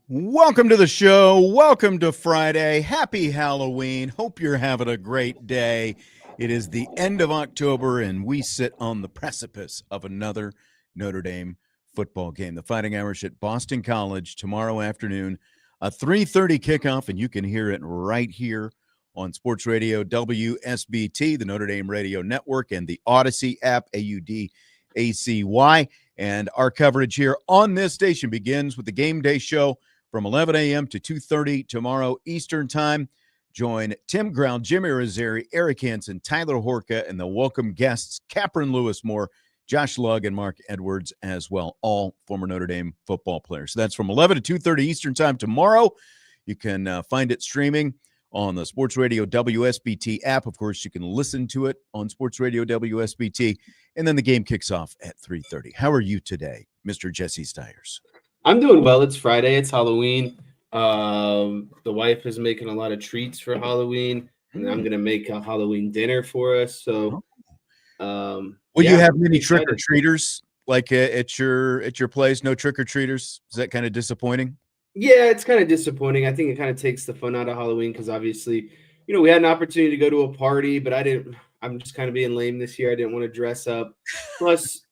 Welcome to the show. Welcome to Friday. Happy Halloween. Hope you're having a great day. It is the end of October, and we sit on the precipice of another Notre Dame football game. The Fighting Irish at Boston College tomorrow afternoon, a 3:30 kickoff, and you can hear it right here on Sports Radio WSBT, the Notre Dame Radio Network, and the Odyssey app, AUDACY. And our coverage here on this station begins with the Game Day Show from 11 a.m. to 2:30 tomorrow Eastern Time. Join Tim Ground, Jimmy Rosari, Eric Hansen, Tyler Horka, and the welcome guests, Capron Lewis Moore, Josh Lugg, and Mark Edwards as well, all former Notre Dame football players. So that's from 11 to 2:30 Eastern Time tomorrow. You can find it streaming on the Sports Radio WSBT app. Of course, you can listen to it on Sports Radio WSBT. And then the game kicks off at 3:30. How are you today, Mr. Jesse Stiers? I'm doing well. It's Friday. It's Halloween. The wife is making a lot of treats for Halloween, and I'm going to make a Halloween dinner for us. So, will you have many trick-or-treaters like at your place? No trick-or-treaters? Is that kind of disappointing? Yeah, it's kind of disappointing. I think it kind of takes the fun out of Halloween because obviously, we had an opportunity to go to a party, but I'm just kind of being lame this year. I didn't want to dress up. Plus,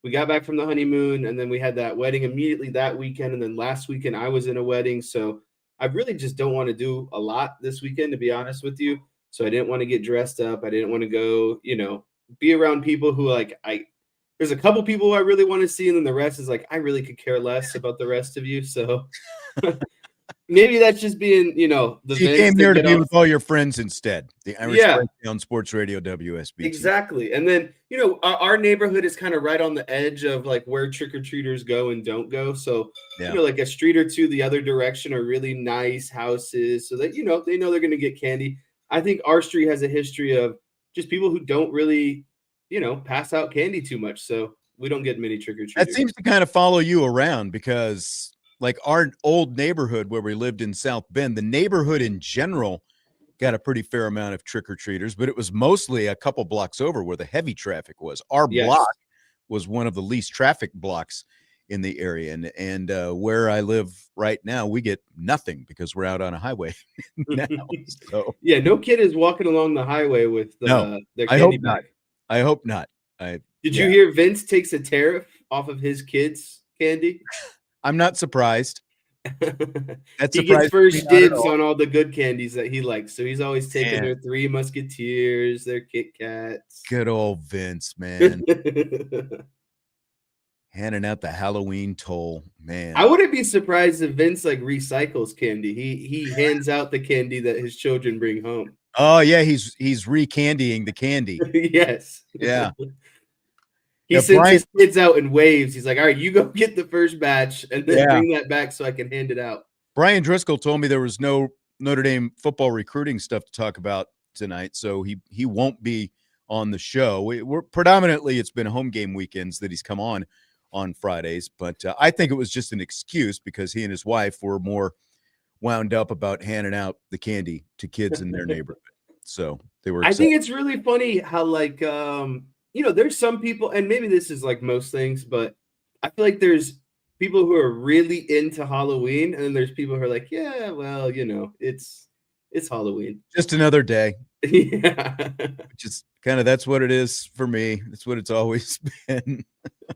we got back from the honeymoon, and then we had that wedding immediately that weekend, and then last weekend I was in a wedding. So I really just don't want to do a lot this weekend, to be honest with you. So I didn't want to get dressed up. I didn't want to go, be around people who there's a couple people who I really want to see, and then the rest is I really could care less about the rest of you. So maybe that's just being, the you came here to be with all your friends instead. The Irish Breakdown Sports Radio WSB. Exactly. And then, our neighborhood is kind of right on the edge of where trick-or-treaters go and don't go. So, a street or two the other direction are really nice houses so that, they know they're going to get candy. I think our street has a history of just people who don't really, pass out candy too much. So we don't get many trick-or-treaters. That seems to kind of follow you around because our old neighborhood where we lived in South Bend, the neighborhood in general got a pretty fair amount of trick-or-treaters, but it was mostly a couple blocks over where the heavy traffic was. Our block was one of the least traffic blocks in the area. And where I live right now, we get nothing because we're out on a highway now. So. Yeah, no kid is walking along the highway with their candy bag. I hope not. Did you hear Vince takes a tariff off of his kids' candy? I'm not surprised. He gets first dibs on all the good candies that he likes. So he's always taking their Three Musketeers, their Kit Kats. Good old Vince, man. Handing out the Halloween toll, man. I wouldn't be surprised if Vince recycles candy. He hands out the candy that his children bring home. Oh yeah, he's recandying the candy. Yes. Yeah. He sends his kids out in waves. He's like, all right, you go get the first batch and then bring that back so I can hand it out. Brian Driscoll told me there was no Notre Dame football recruiting stuff to talk about tonight, so he won't be on the show. We're predominantly, it's been home game weekends that he's come on Fridays, but I think it was just an excuse because he and his wife were more wound up about handing out the candy to kids in their neighborhood. So they were upset. I think it's really funny how there's some people, and maybe this is most things, but I feel like there's people who are really into Halloween, and then there's people who are like, yeah, well, it's Halloween. Just another day. Yeah. Just kind of, that's what it is for me. That's what it's always been.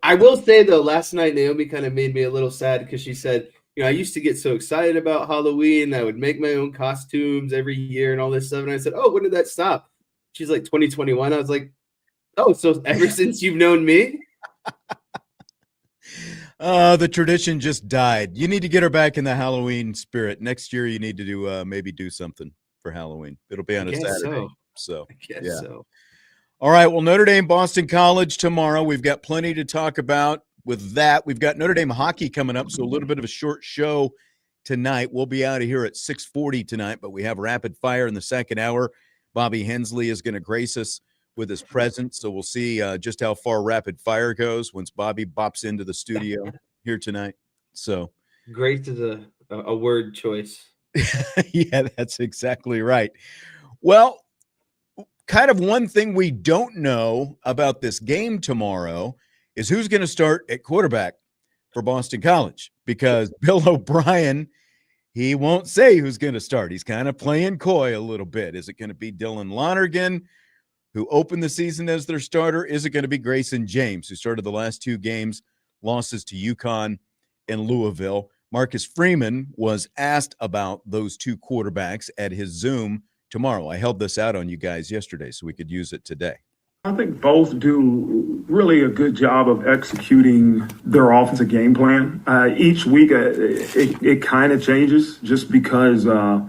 I will say, though, last night, Naomi kind of made me a little sad because she said, I used to get so excited about Halloween. I would make my own costumes every year and all this stuff. And I said, oh, when did that stop? She's like, 2021. I was like, oh, so ever since you've known me? The tradition just died. You need to get her back in the Halloween spirit. Next year, you need to do maybe do something for Halloween. It'll be on a Saturday. So I guess so. All right. Well, Notre Dame, Boston College tomorrow. We've got plenty to talk about with that. We've got Notre Dame hockey coming up, so a little bit of a short show tonight. We'll be out of here at 6:40 tonight, but we have rapid fire in the second hour. Bobby Hensley is going to grace us with his presence, so we'll see just how far rapid fire goes once Bobby bops into the studio here tonight. So grace is a word choice. Yeah, that's exactly right. Well, kind of one thing we don't know about this game tomorrow is who's going to start at quarterback for Boston College because Bill O'Brien, he won't say who's going to start. He's kind of playing coy a little bit. Is it going to be Dylan Lonergan, who opened the season as their starter? Is it going to be Grayson James, who started the last 2 games, losses to UConn and Louisville? Marcus Freeman was asked about those 2 quarterbacks at his Zoom tomorrow. I held this out on you guys yesterday so we could use it today. I think both do really a good job of executing their offensive game plan. Each week, it kind of changes just because, I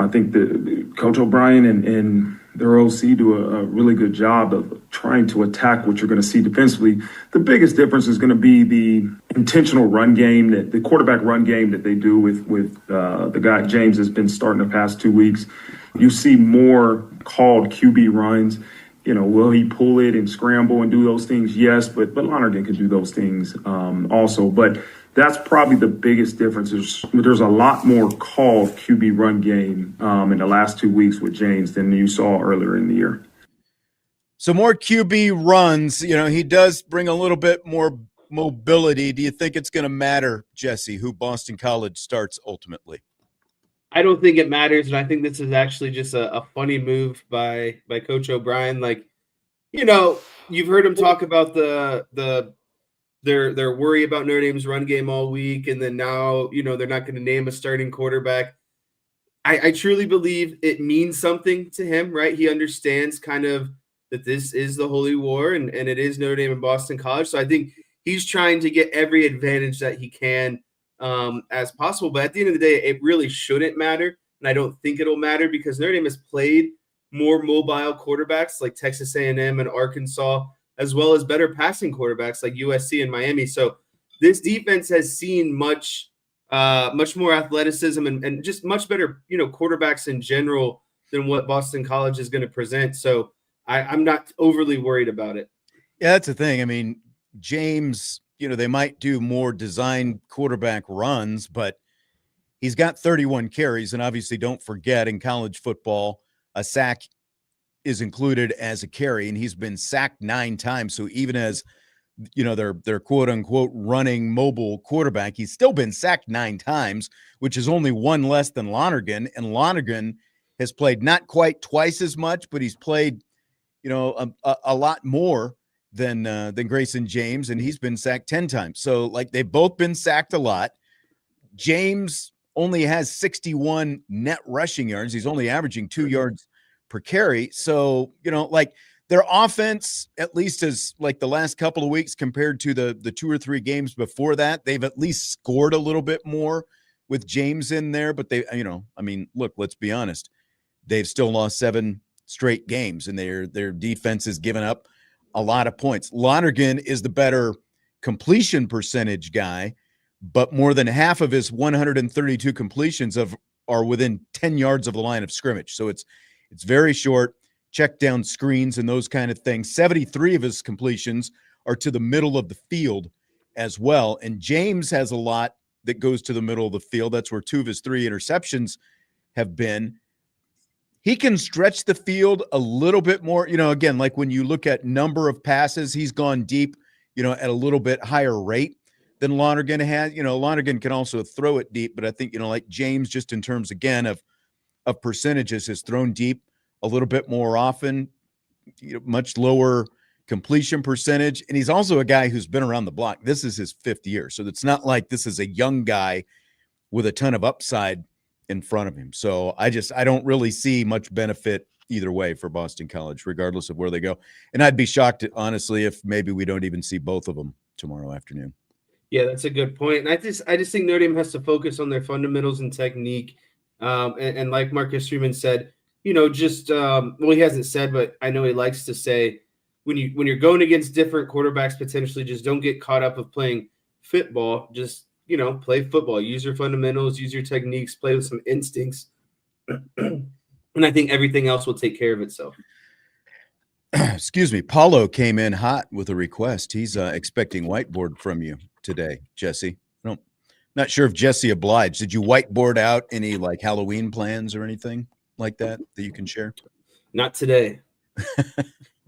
think the Coach O'Brien and their OC do a really good job of trying to attack what you're going to see defensively. The biggest difference is going to be the intentional run game, the quarterback run game that they do with the guy James has been starting the past 2 weeks. You see more called QB runs. Will he pull it and scramble and do those things? Yes, but Lonergan can do those things also. But that's probably the biggest difference. There's a lot more called QB run game in the last 2 weeks with James than you saw earlier in the year. So more QB runs. He does bring a little bit more mobility. Do you think it's going to matter, Jesse, who Boston College starts ultimately? I don't think it matters, and I think this is actually just a funny move by Coach O'Brien. You've heard him talk about their worry about Notre Dame's run game all week, and then now they're not going to name a starting quarterback. I truly believe it means something to him, right? He understands kind of that this is the Holy War, and it is Notre Dame and Boston College. So I think he's trying to get every advantage that he can as possible. But at the end of the day, it really shouldn't matter. And I don't think it'll matter because Notre Dame has played more mobile quarterbacks like Texas A&M and Arkansas, as well as better passing quarterbacks like USC and Miami. So this defense has seen much more athleticism and just much better, quarterbacks in general than what Boston College is going to present. So I'm not overly worried about it. Yeah, that's the thing. I mean, James, they might do more design quarterback runs, but he's got 31 carries. And obviously, don't forget, in college football, a sack is included as a carry, and he's been sacked 9 times. So even as, their quote unquote running mobile quarterback, he's still been sacked 9 times, which is only 1 less than Lonergan. And Lonergan has played not quite twice as much, but he's played, a lot more than Grayson James, and he's been sacked 10 times. So they've both been sacked a lot. James only has 61 net rushing yards. He's only averaging 2 yards per carry. So, their offense, at least as the last couple of weeks compared to the 2 or 3 games before that, they've at least scored a little bit more with James in there. But they, look, let's be honest. They've still lost 7 straight games, and their defense has given up a lot of points. Lonergan is the better completion percentage guy, but more than half of his 132 completions are within 10 yards of the line of scrimmage. So it's very short, check down screens and those kind of things. 73 of his completions are to the middle of the field as well. And James has a lot that goes to the middle of the field. That's where 2 of his 3 interceptions have been. He can stretch the field a little bit more. Again, when you look at number of passes, he's gone deep, at a little bit higher rate than Lonergan has. Lonergan can also throw it deep, but I think, James, just in terms, again, of percentages, has thrown deep a little bit more often, much lower completion percentage. And he's also a guy who's been around the block. This is his 5th year. So it's not like this is a young guy with a ton of upside in front of him. So I don't really see much benefit either way for Boston College, regardless of where they go. And I'd be shocked, honestly, if maybe we don't even see both of them tomorrow afternoon. Yeah, that's a good point. And I just think Notre Dame has to focus on their fundamentals and technique. And like Marcus Freeman said, he hasn't said, but I know he likes to say, when you're going against different quarterbacks, potentially just don't get caught up of playing football. Just play football, use your fundamentals, use your techniques, play with some instincts. And I think everything else will take care of itself. Excuse me. Paulo came in hot with a request. He's expecting whiteboard from you today, Jesse. Not sure if Jesse obliged. Did you whiteboard out any Halloween plans or anything like that you can share? Not today.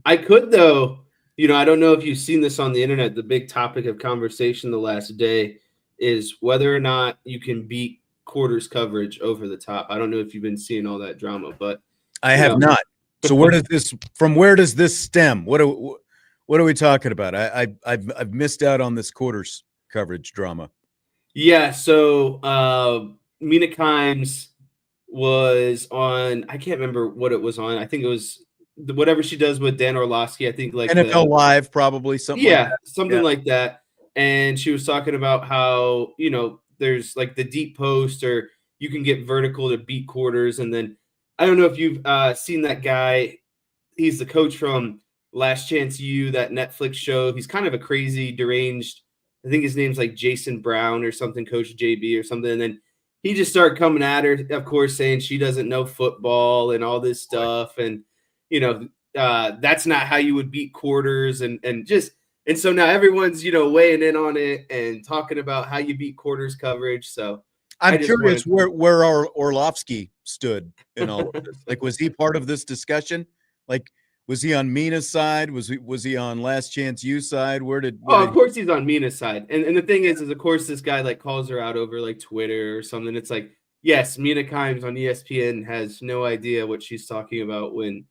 I could, though. I don't know if you've seen this on the internet, the big topic of conversation the last day. is whether or not you can beat quarters coverage over the top. I don't know if you've been seeing all that drama, but I have not. So where does this stem? What are we talking about? I've missed out on this quarters coverage drama. Yeah, so Mina Kimes was on, I can't remember what it was on. I think it was whatever she does with Dan Orlovsky. I think like NFL Live, probably something like that. Something like that. And she was talking about how, there's like the deep post, or you can get vertical to beat quarters. And then I don't know if you've seen that guy. He's the coach from Last Chance U, that Netflix show. He's kind of a crazy, deranged, I think his name's like Jason Brown or something, Coach JB or something. And then he just started coming at her, of course, saying she doesn't know football and all this stuff. And, that's not how you would beat quarters. And so now everyone's, weighing in on it and talking about how you beat quarters coverage. So I'm curious where our Orlovsky stood in all of this. Like, was he part of this discussion? Like, was he on Mina's side? Was he on Last Chance U side? Of course he's on Mina's side. And the thing is of course this guy like calls her out over like Twitter or something. It's like, yes, Mina Kimes on ESPN has no idea what she's talking about when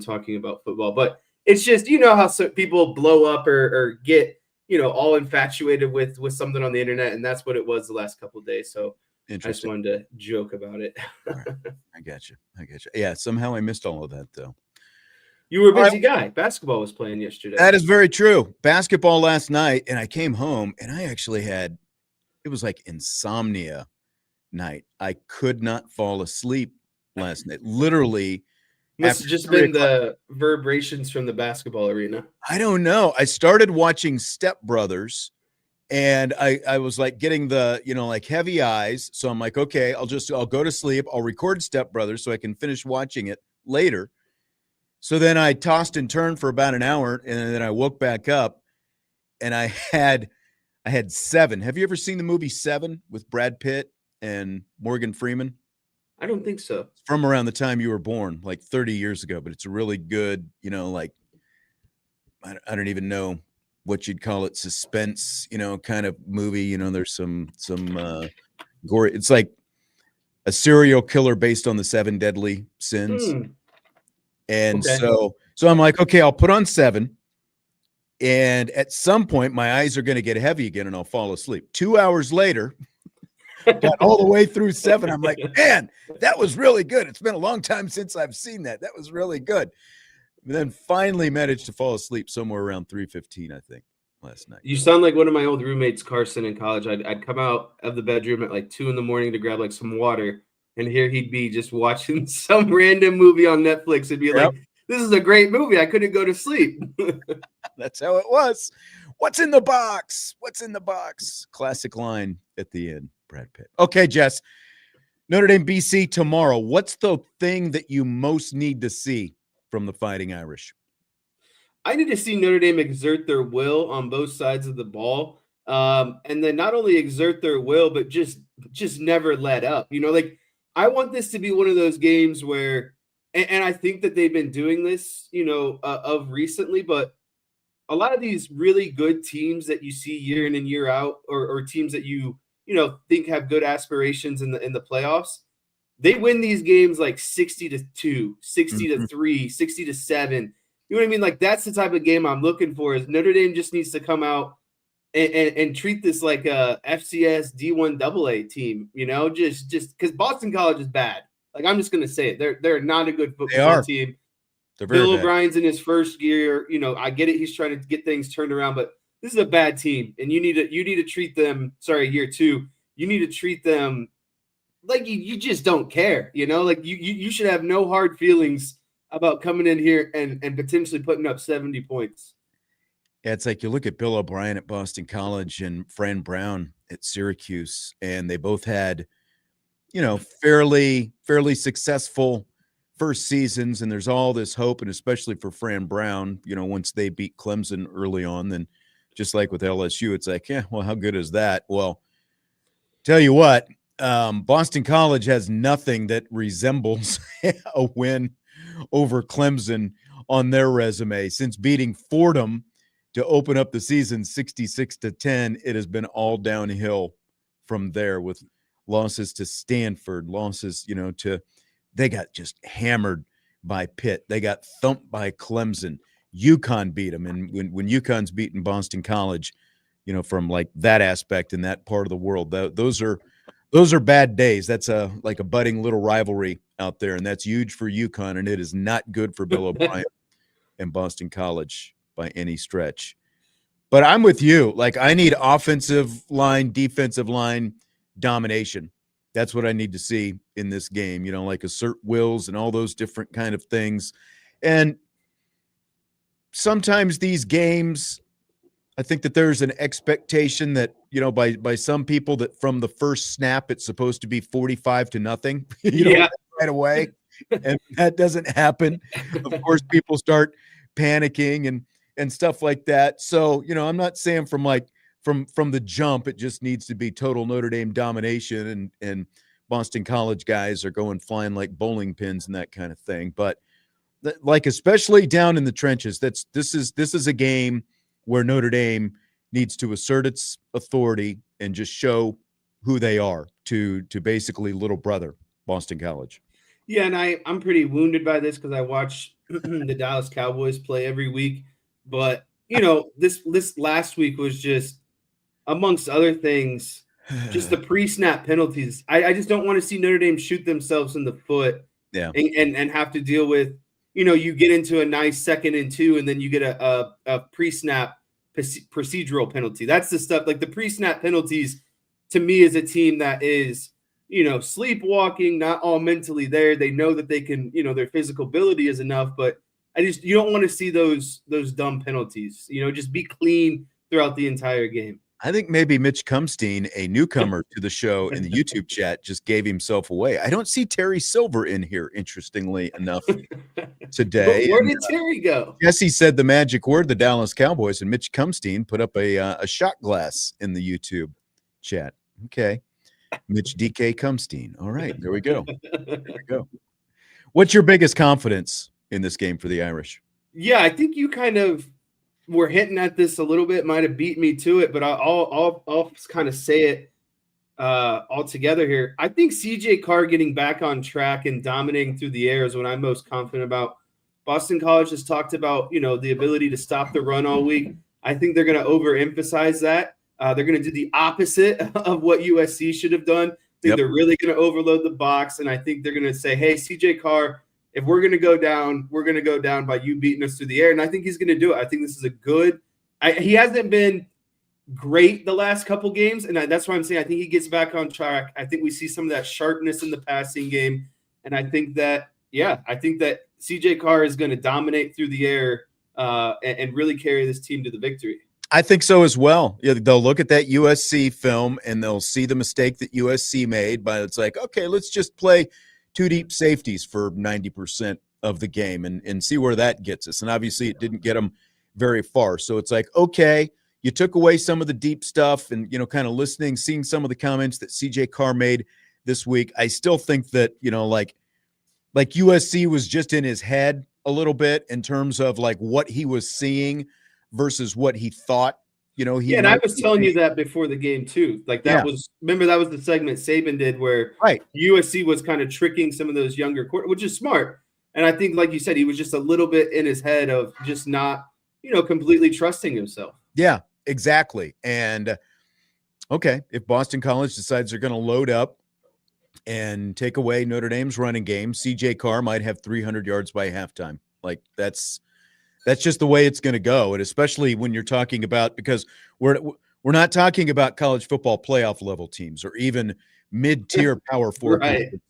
talking about football. But it's just, how people blow up or get, all infatuated with something on the internet. And that's what it was the last couple of days. So I just wanted to joke about it. Right. I got you. Yeah, somehow I missed all of that though. You were a busy guy. Basketball was playing yesterday. That is very true. Basketball last night, and I came home, and I actually it was like insomnia night. I could not fall asleep last night. Literally. Must have just been the vibrations from the basketball arena. I don't know. I started watching Step Brothers, and I was like getting the, like heavy eyes. So I'm like, okay, I'll go to sleep. I'll record Step Brothers so I can finish watching it later. So then I tossed and turned for about an hour, and then I woke back up, and I had Seven. Have you ever seen the movie Seven with Brad Pitt and Morgan Freeman? I don't think so. It's from around the time you were born, like 30 years ago, but it's a really good, like, I don't even know what you'd call it, suspense, kind of movie. There's some gore. It's like a serial killer based on the 7 deadly sins. And so I'm like, okay, I'll put on 7. And at some point, my eyes are going to get heavy again and I'll fall asleep. 2 hours later, got all the way through 7. I'm like, man, that was really good. It's been a long time since I've seen that. That was really good. But then finally managed to fall asleep somewhere around 3:15, I think, last night. You sound like one of my old roommates, Carson, in college. I'd come out of the bedroom at like 2 a.m. to grab like some water. And here he'd be just watching some random movie on Netflix and be like, this is a great movie. I couldn't go to sleep. That's how it was. What's in the box? What's in the box? Classic line at the end, Brad Pitt. Okay, Jess. Notre Dame BC tomorrow. What's the thing that you most need to see from the Fighting Irish? I need to see Notre Dame exert their will on both sides of the ball. And then not only exert their will, but just never let up. Like, I want this to be one of those games where, and I think that they've been doing this, of recently, but a lot of these really good teams that you see year in and year out, or teams that you think have good aspirations in the playoffs, they win these games like 60-2, 60-3, 60-7. You know what I mean? Like, that's the type of game I'm looking for. Is Notre Dame just needs to come out and treat this like a FCS D1 AA team, just because Boston College is bad. Like, I'm just going to say it. They're not a good football team. Bill O'Brien's in his first year. I get it. He's trying to get things turned around, but this is a bad team, and you need to treat them. Sorry, year 2. You need to treat them like you just don't care. Like you should have no hard feelings about coming in here and potentially putting up 70 points. Yeah, it's like you look at Bill O'Brien at Boston College and Fran Brown at Syracuse, and they both had, fairly successful first seasons, and there's all this hope, and especially for Fran Brown, once they beat Clemson early on, then just like with LSU, it's like, yeah, well, how good is that? Well, tell you what, Boston College has nothing that resembles a win over Clemson on their resume. Since beating Fordham to open up the season 66-10, it has been all downhill from there with losses to Stanford, losses, they got just hammered by Pitt. They got thumped by Clemson. UConn beat them. And when UConn's beaten Boston College, from like that aspect in that part of the world, those are bad days. That's like a budding little rivalry out there, and that's huge for UConn, and it is not good for Bill O'Brien and Boston College by any stretch. But I'm with you. Like, I need offensive line, defensive line domination. That's what I need to see in this game, like assert wills and all those different kind of things. And sometimes these games, I think that there's an expectation that, by some people that from the first snap, it's supposed to be 45-0, right away. And that doesn't happen. Of course, people start panicking and stuff like that. So, I'm not saying from the jump, it just needs to be total Notre Dame domination and Boston College guys are going flying like bowling pins and that kind of thing. But like, especially down in the trenches, this is a game where Notre Dame needs to assert its authority and just show who they are to basically little brother Boston College. Yeah, and I'm pretty wounded by this because I watch the Dallas Cowboys play every week. But, this last week was just, amongst other things, just the pre-snap penalties. I just don't want to see Notre Dame shoot themselves in the foot and have to deal with, you get into a nice 2nd and 2, and then you get a pre-snap procedural penalty. That's the stuff, like the pre-snap penalties, to me, is a team that is, sleepwalking, not all mentally there. They know that they can, their physical ability is enough, but you don't want to see those dumb penalties. Just be clean throughout the entire game. I think maybe Mitch Cumstein, a newcomer to the show in the YouTube chat, just gave himself away. I don't see Terry Silver in here, interestingly enough, today. But where did Terry go? Jesse said the magic word, the Dallas Cowboys, and Mitch Cumstein put up a shot glass in the YouTube chat. Okay. Mitch DK Cumstein. All right, there we go. There we go. What's your biggest confidence in this game for the Irish? Yeah, I think you kind of were hinting at this a little bit, might have beat me to it, but I'll kind of say it all together here. I think CJ Carr getting back on track and dominating through the air is what I'm most confident about. Boston College has talked about, the ability to stop the run all week. I think they're going to overemphasize that. They're going to do the opposite of what USC should have done. I think they're really going to overload the box, and I think they're going to say, hey, CJ Carr, if we're going to go down, we're going to go down by you beating us through the air. And I think he's going to do it. I think this is a good – he hasn't been great the last couple games, and that's why I'm saying I think he gets back on track. I think we see some of that sharpness in the passing game, and I think that CJ Carr is going to dominate through the air and really carry this team to the victory. I think so as well. Yeah, they'll look at that USC film and they'll see the mistake that USC made, but it's like, okay, let's just play two deep safeties for 90% of the game and see where that gets us. And obviously it didn't get them very far. So it's like, okay, you took away some of the deep stuff and, kind of listening, seeing some of the comments that CJ Carr made this week. I still think that, like USC was just in his head a little bit in terms of like what he was seeing versus what he thought, and I was telling you that before the game too. Like that was the segment Saban did where USC was kind of tricking some of those younger, which is smart. And I think, like you said, he was just a little bit in his head of just not, completely trusting himself. Yeah, exactly. And okay, if Boston College decides they're going to load up and take away Notre Dame's running game, CJ Carr might have 300 yards by halftime. Like that's just the way it's going to go. And especially when you're talking about, because we're not talking about college football playoff level teams or even mid-tier power four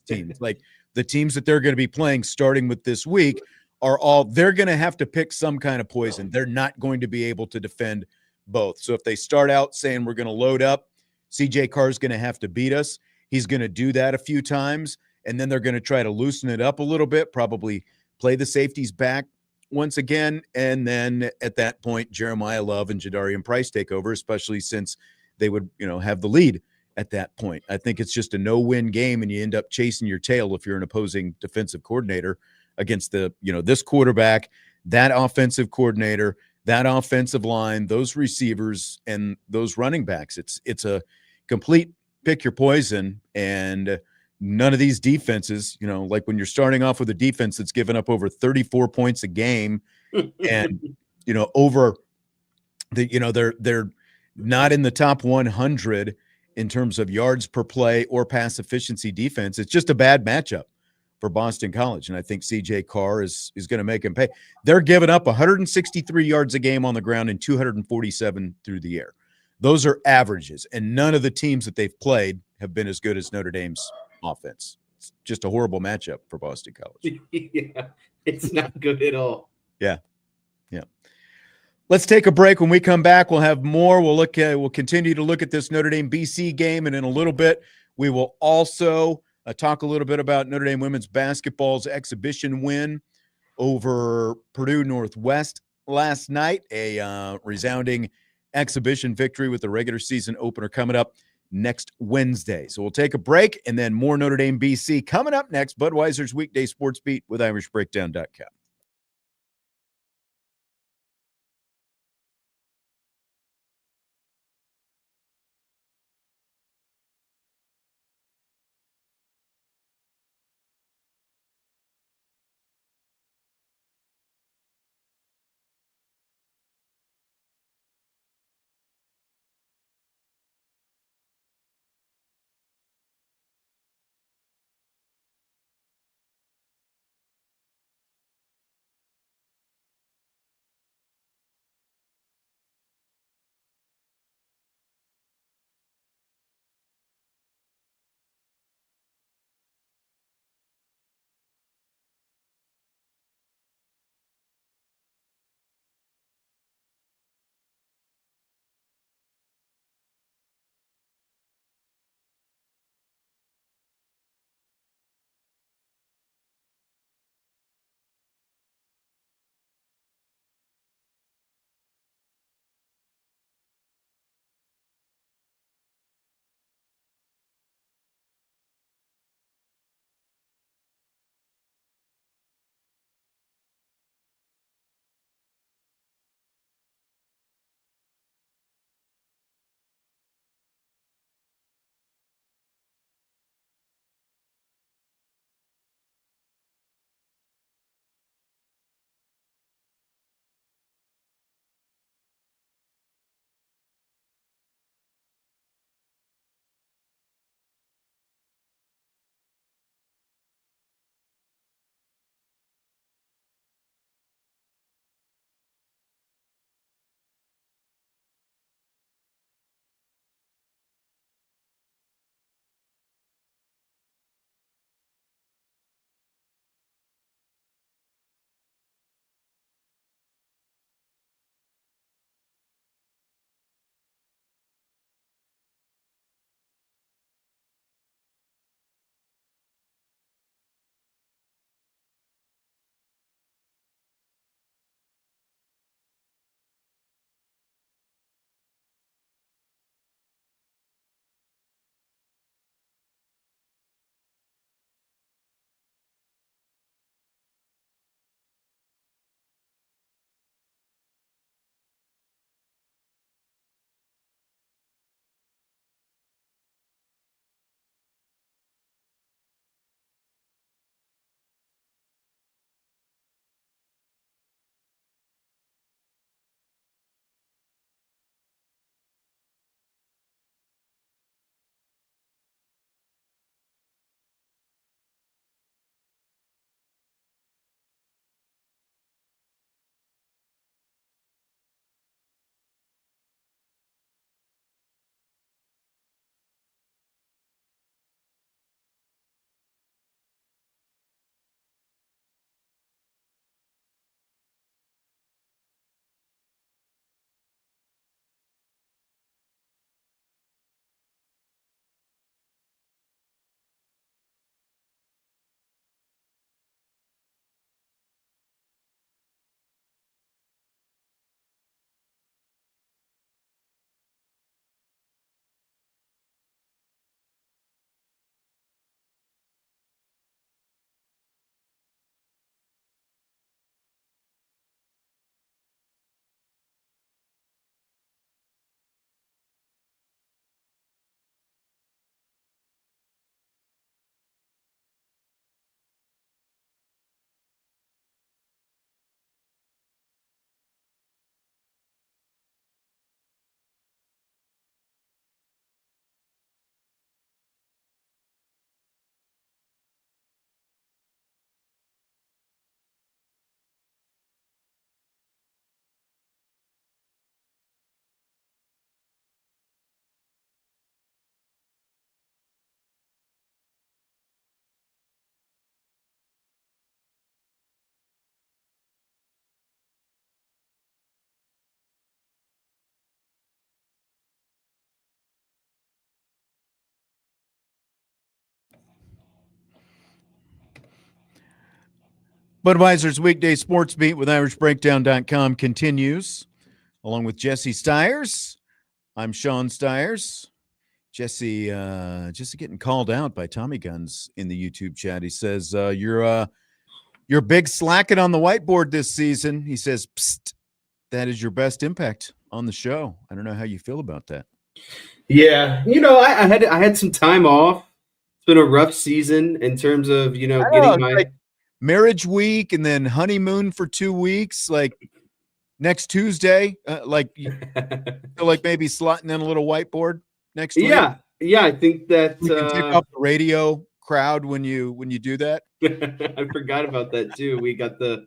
teams. Like the teams that they're going to be playing starting with this week they're going to have to pick some kind of poison. They're not going to be able to defend both. So if they start out saying we're going to load up, CJ Carr is going to have to beat us. He's going to do that a few times, and then they're going to try to loosen it up a little bit, probably play the safeties back once again, and then at that point, Jeremiah Love and Jadarian Price take over, especially since they would, have the lead at that point. I think it's just a no-win game, and you end up chasing your tail if you're an opposing defensive coordinator against the, this quarterback, that offensive coordinator, that offensive line, those receivers, and those running backs. It's a complete pick your poison, and none of these defenses, like when you're starting off with a defense that's given up over 34 points a game and, over they're not in the top 100 in terms of yards per play or pass efficiency defense. It's just a bad matchup for Boston College, and I think CJ Carr is going to make him pay. They're giving up 163 yards a game on the ground and 247 through the air. Those are averages, and none of the teams that they've played have been as good as Notre Dame's offense. It's just a horrible matchup for Boston College. Yeah, it's not good at all. Yeah. Let's take a break. When we come back, we'll have more. We'll continue to look at this Notre Dame BC game, and in a little bit, we will also talk a little bit about Notre Dame women's basketball's exhibition win over Purdue Northwest last night, a resounding exhibition victory with the regular season opener coming up next Wednesday. So we'll take a break, and then more Notre Dame BC coming up next. Budweiser's Weekday Sports Beat with IrishBreakdown.com. Budweiser's weekday sports beat with IrishBreakdown.com continues. Along with Jesse Stiers, I'm Sean Stiers. Jesse getting called out by Tommy Guns in the YouTube chat. He says, you're big slacking on the whiteboard this season. He says, psst, that is your best impact on the show. I don't know how you feel about that. Yeah, I had some time off. It's been a rough season in terms of, getting my like marriage week and then honeymoon for 2 weeks. Like next Tuesday, like maybe slotting in a little whiteboard next week. Yeah, I think that you can take off the radio crowd when you do that. I forgot about that too. We got the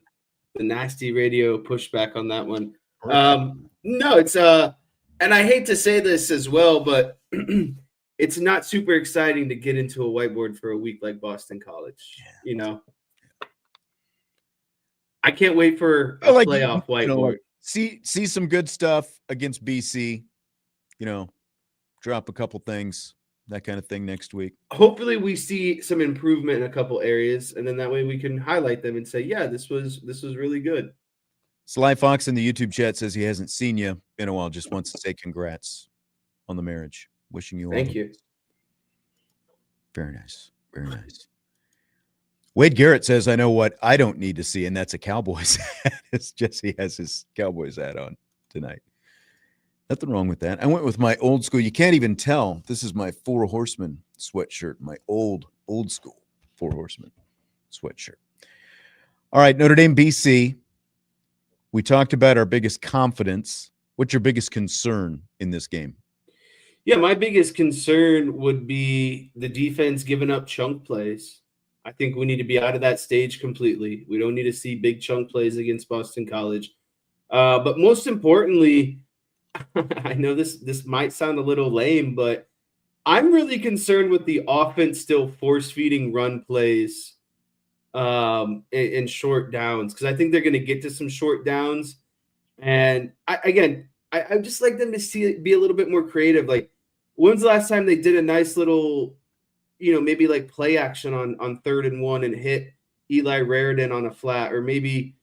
nasty radio pushback on that one. Right. No, it's and I hate to say this as well, but it's not super exciting to get into a whiteboard for a week like Boston College. I can't wait for a playoff whiteboard. See some good stuff against BC. Drop a couple things, that kind of thing next week. Hopefully we see some improvement in a couple areas, and then that way we can highlight them and say, yeah, this was really good. Sly Fox in the YouTube chat says he hasn't seen you in a while. Just wants to say congrats on the marriage. Wishing you all. Thank you. Very nice. Very nice. Wade Garrett says, I know what I don't need to see, and that's a Cowboys hat. Jesse has his Cowboys hat on tonight. Nothing wrong with that. I went with my old school. You can't even tell. This is my Four Horsemen sweatshirt, my old school Four Horsemen sweatshirt. All right, Notre Dame, BC. We talked about our biggest confidence. What's your biggest concern in this game? Yeah, my biggest concern would be the defense giving up chunk plays. I think we need to be out of that stage completely. We don't need to see big chunk plays against Boston College. But most importantly, I know this might sound a little lame, but I'm really concerned with the offense still force-feeding run plays in short downs, because I think they're going to get to some short downs. And I just like them to see it be a little bit more creative. Like, when's the last time they did a nice little, maybe like play action on 3rd and 1 and hit Eli Raridan on a flat, or maybe,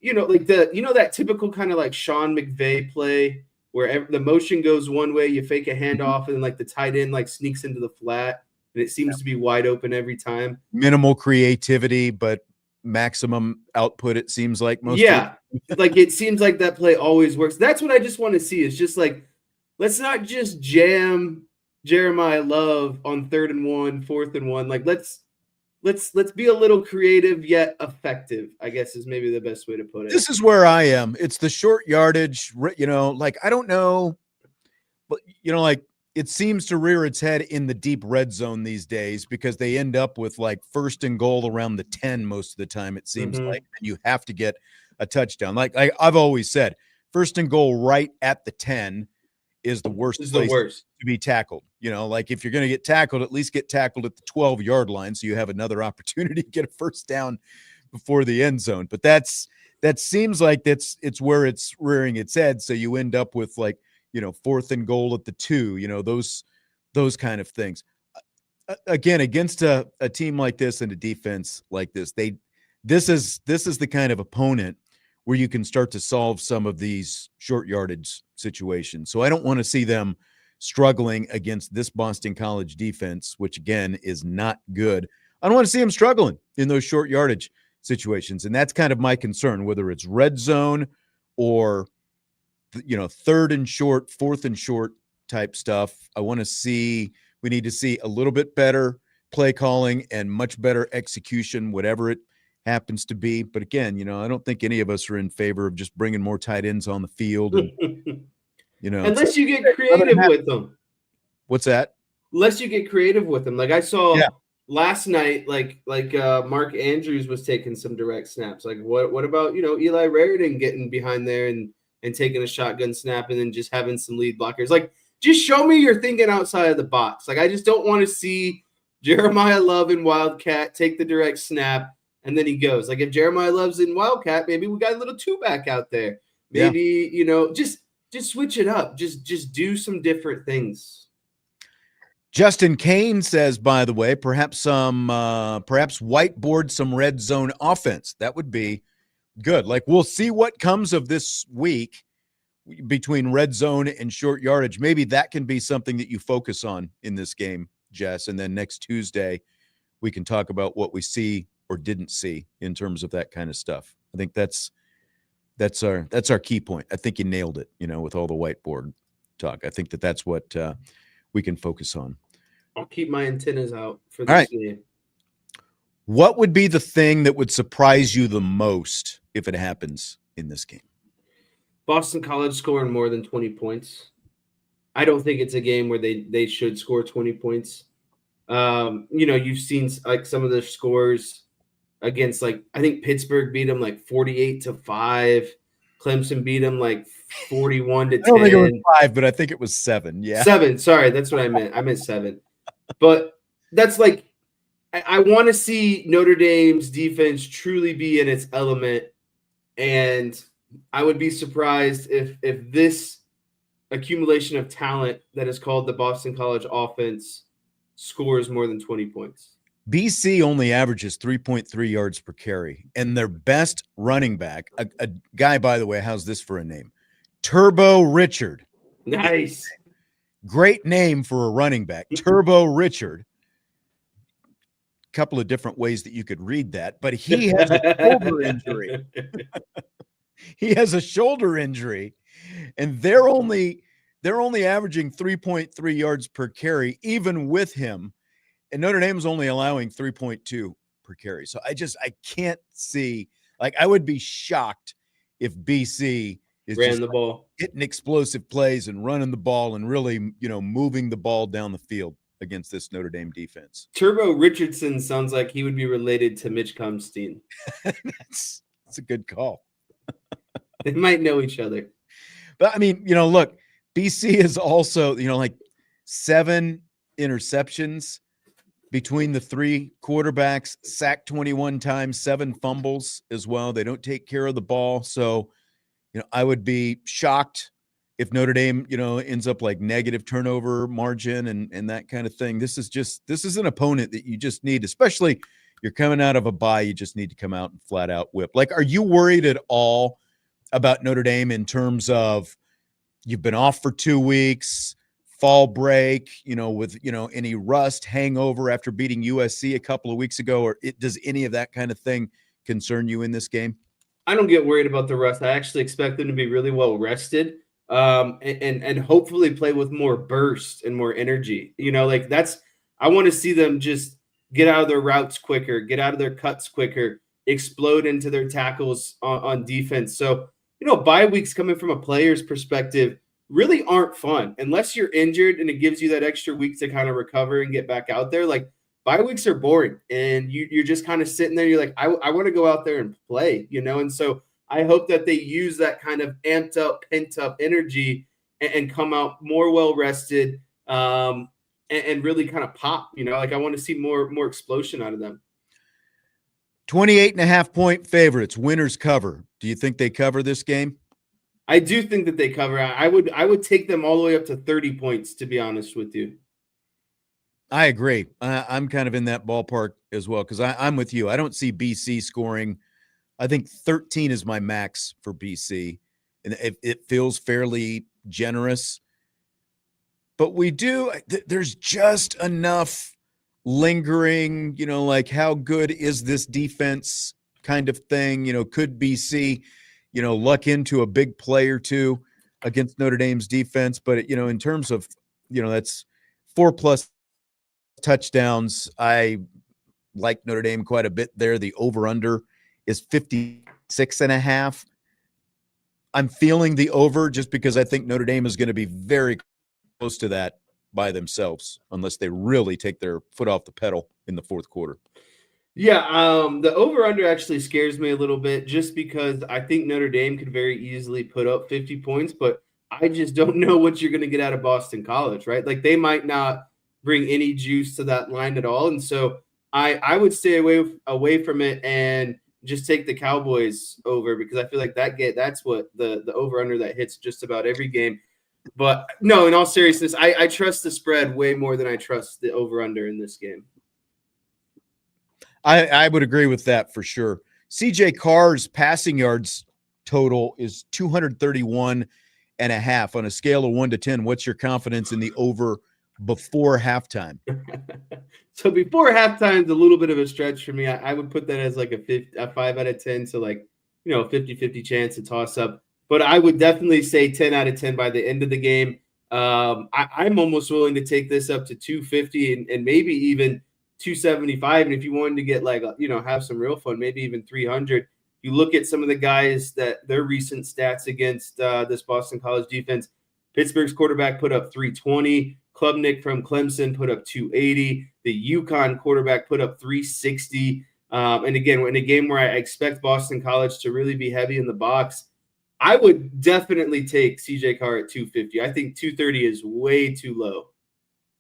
like that typical kind of like Sean McVay play where the motion goes one way, you fake a handoff, and then like the tight end like sneaks into the flat, and it seems to be wide open every time. Minimal creativity, but maximum output, it seems like most. Yeah, like it seems like that play always works. That's what I just want to see. Is just like, let's not just jam Jeremiah Love on 3rd and 1, 4th and 1. Like let's be a little creative yet effective, I guess is maybe the best way to put it. This is where I am. It's the short yardage, like I don't know, but like it seems to rear its head in the deep red zone these days, because they end up with like 1st and goal around the 10 most of the time, it seems like, and you have to get a touchdown. Like I've always said, 1st and goal right at the 10 is the worst place to be tackled. Like if you're going to get tackled, at least get tackled at the 12-yard line, so you have another opportunity to get a first down before the end zone. But that seems like it's where it's rearing its head. So you end up with like, 4th and goal at the 2, those kind of things. Again, against a team like this and a defense like this, this is the kind of opponent where you can start to solve some of these short yardage situations. So I don't want to see them struggling against this Boston College defense, which again is not good. I don't want to see them struggling in those short yardage situations. And that's kind of my concern, whether it's red zone or, 3rd and short, 4th and short type stuff. We need to see a little bit better play calling and much better execution, whatever it happens to be. But again, I don't think any of us are in favor of just bringing more tight ends on the field. And, unless you get creative with them. What's that? Unless you get creative with them. Like I saw last night, like Mark Andrews was taking some direct snaps. Like what about, Eli Raridan getting behind there and taking a shotgun snap and then just having some lead blockers. Like, just show me you're thinking outside of the box. Like, I just don't want to see Jeremiah Love in Wildcat take the direct snap and then he goes. Like, if Jeremiah Love's in Wildcat, maybe we got a little two-back out there. Maybe, just switch it up. Just do some different things. Justin Kane says, by the way, perhaps whiteboard some red zone offense. That would be good. Like, we'll see what comes of this week between red zone and short yardage. Maybe that can be something that you focus on in this game, Jess. And then next Tuesday, we can talk about what we see or didn't see in terms of that kind of stuff. I think that's our key point. I think you nailed it, with all the whiteboard talk. I think that's what we can focus on. I'll keep my antennas out for this game. What would be the thing that would surprise you the most if it happens in this game? Boston College scoring more than 20 points. I don't think it's a game where they should score 20 points. You've seen like some of the scores against, like, I think Pittsburgh beat them like 48-5. Clemson beat them like 41-10. I don't think it was 5, but I think it was 7. Yeah, 7. Sorry, that's what I meant. I meant 7. But that's like, I want to see Notre Dame's defense truly be in its element, and I would be surprised if this accumulation of talent that is called the Boston College offense scores more than 20 points. BC only averages 3.3 yards per carry, and their best running back, a guy, by the way, how's this for a name? Turbo Richard. Nice. Great name for a running back. Turbo Richard. Couple of different ways that you could read that, but he has a shoulder injury. He has a shoulder injury, and they're only averaging 3.3 yards per carry, even with him. And Notre Dame's only allowing 3.2 per carry. So I can't see, like, I would be shocked if BC is ran just the ball, hitting explosive plays and running the ball and really, moving the ball down the field against this Notre Dame defense. Turbo Richardson sounds like he would be related to Mitch Kumstein. That's a good call. They might know each other. But I mean, look, BC is also, like 7 interceptions between the 3 quarterbacks, sacked 21 times, 7 fumbles as well. They don't take care of the ball. So, I would be shocked if Notre Dame, ends up like negative turnover margin and that kind of thing. This is an opponent that you just need, especially you're coming out of a bye. You just need to come out and flat out whip. Like, are you worried at all about Notre Dame in terms of you've been off for 2 weeks, fall break, with, any rust, hangover after beating USC a couple of weeks ago, or does any of that kind of thing concern you in this game? I don't get worried about the rust. I actually expect them to be really well rested, and hopefully play with more burst and more energy. I want to see them just get out of their routes quicker, get out of their cuts quicker, explode into their tackles on defense. So, bye weeks coming from a player's perspective really aren't fun unless you're injured and it gives you that extra week to kind of recover and get back out there. Like, bye weeks are boring and you're just kind of sitting there. You're like, I want to go out there and play, and so I hope that they use that kind of amped up, pent up energy and come out more well-rested and really kind of pop, I want to see more explosion out of them. 28.5-point favorites, winners cover. Do you think they cover this game? I do think that they cover. I would take them all the way up to 30 points, to be honest with you. I agree. I'm kind of in that ballpark as well because I'm with you. I don't see BC scoring. I think 13 is my max for BC, and it feels fairly generous. But there's just enough lingering, like how good is this defense kind of thing. Could BC, luck into a big play or two against Notre Dame's defense. But, in terms of, that's 4+ touchdowns. I like Notre Dame quite a bit there. The over-under is 56.5. I'm feeling the over just because I think Notre Dame is going to be very close to that by themselves unless they really take their foot off the pedal in the fourth quarter. Yeah, the over-under actually scares me a little bit just because I think Notre Dame could very easily put up 50 points, but I just don't know what you're going to get out of Boston College, right? Like, they might not bring any juice to that line at all, and so I would stay away from it and just take the Cowboys over because I feel like that's what the over-under that hits just about every game. But no, in all seriousness, I trust the spread way more than I trust the over-under in this game. I would agree with that for sure. CJ Carr's passing yards total is 231.5 on a scale of 1 to 10. What's your confidence in the over before halftime? So before halftime is a little bit of a stretch for me. I would put that as like a 5 out of 10. So like, 50-50 chance to toss up. But I would definitely say 10 out of 10 by the end of the game. I'm almost willing to take this up to 250 and maybe even 275. And if you wanted to get like, have some real fun, maybe even 300. You look at some of the guys that their recent stats against this Boston College defense. Pittsburgh's quarterback put up 320. Klubnik from Clemson put up 280. The UConn quarterback put up 360. And again, in a game where I expect Boston College to really be heavy in the box, I would definitely take CJ Carr at 250. I think 230 is way too low.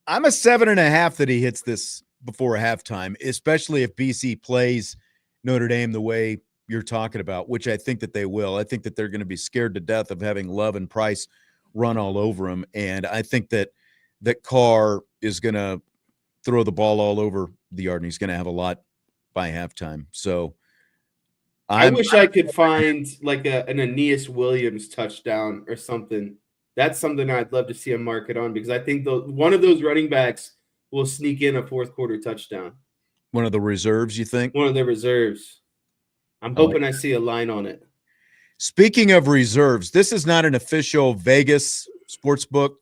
I'm a 7.5 that he hits this before halftime, especially if BC plays Notre Dame the way you're talking about, which I think that they will. I think that they're going to be scared to death of having Love and Price run all over them. And I think that Carr is going to throw the ball all over the yard, and he's going to have a lot by halftime. So I wish I could find like an Aeneas Williams touchdown or something. That's something I'd love to see a market on, because I think one of those running backs will sneak in a fourth quarter touchdown. One of the reserves, you think? One of the reserves. I'm hoping I see a line on it. Speaking of reserves, this is not an official Vegas sportsbook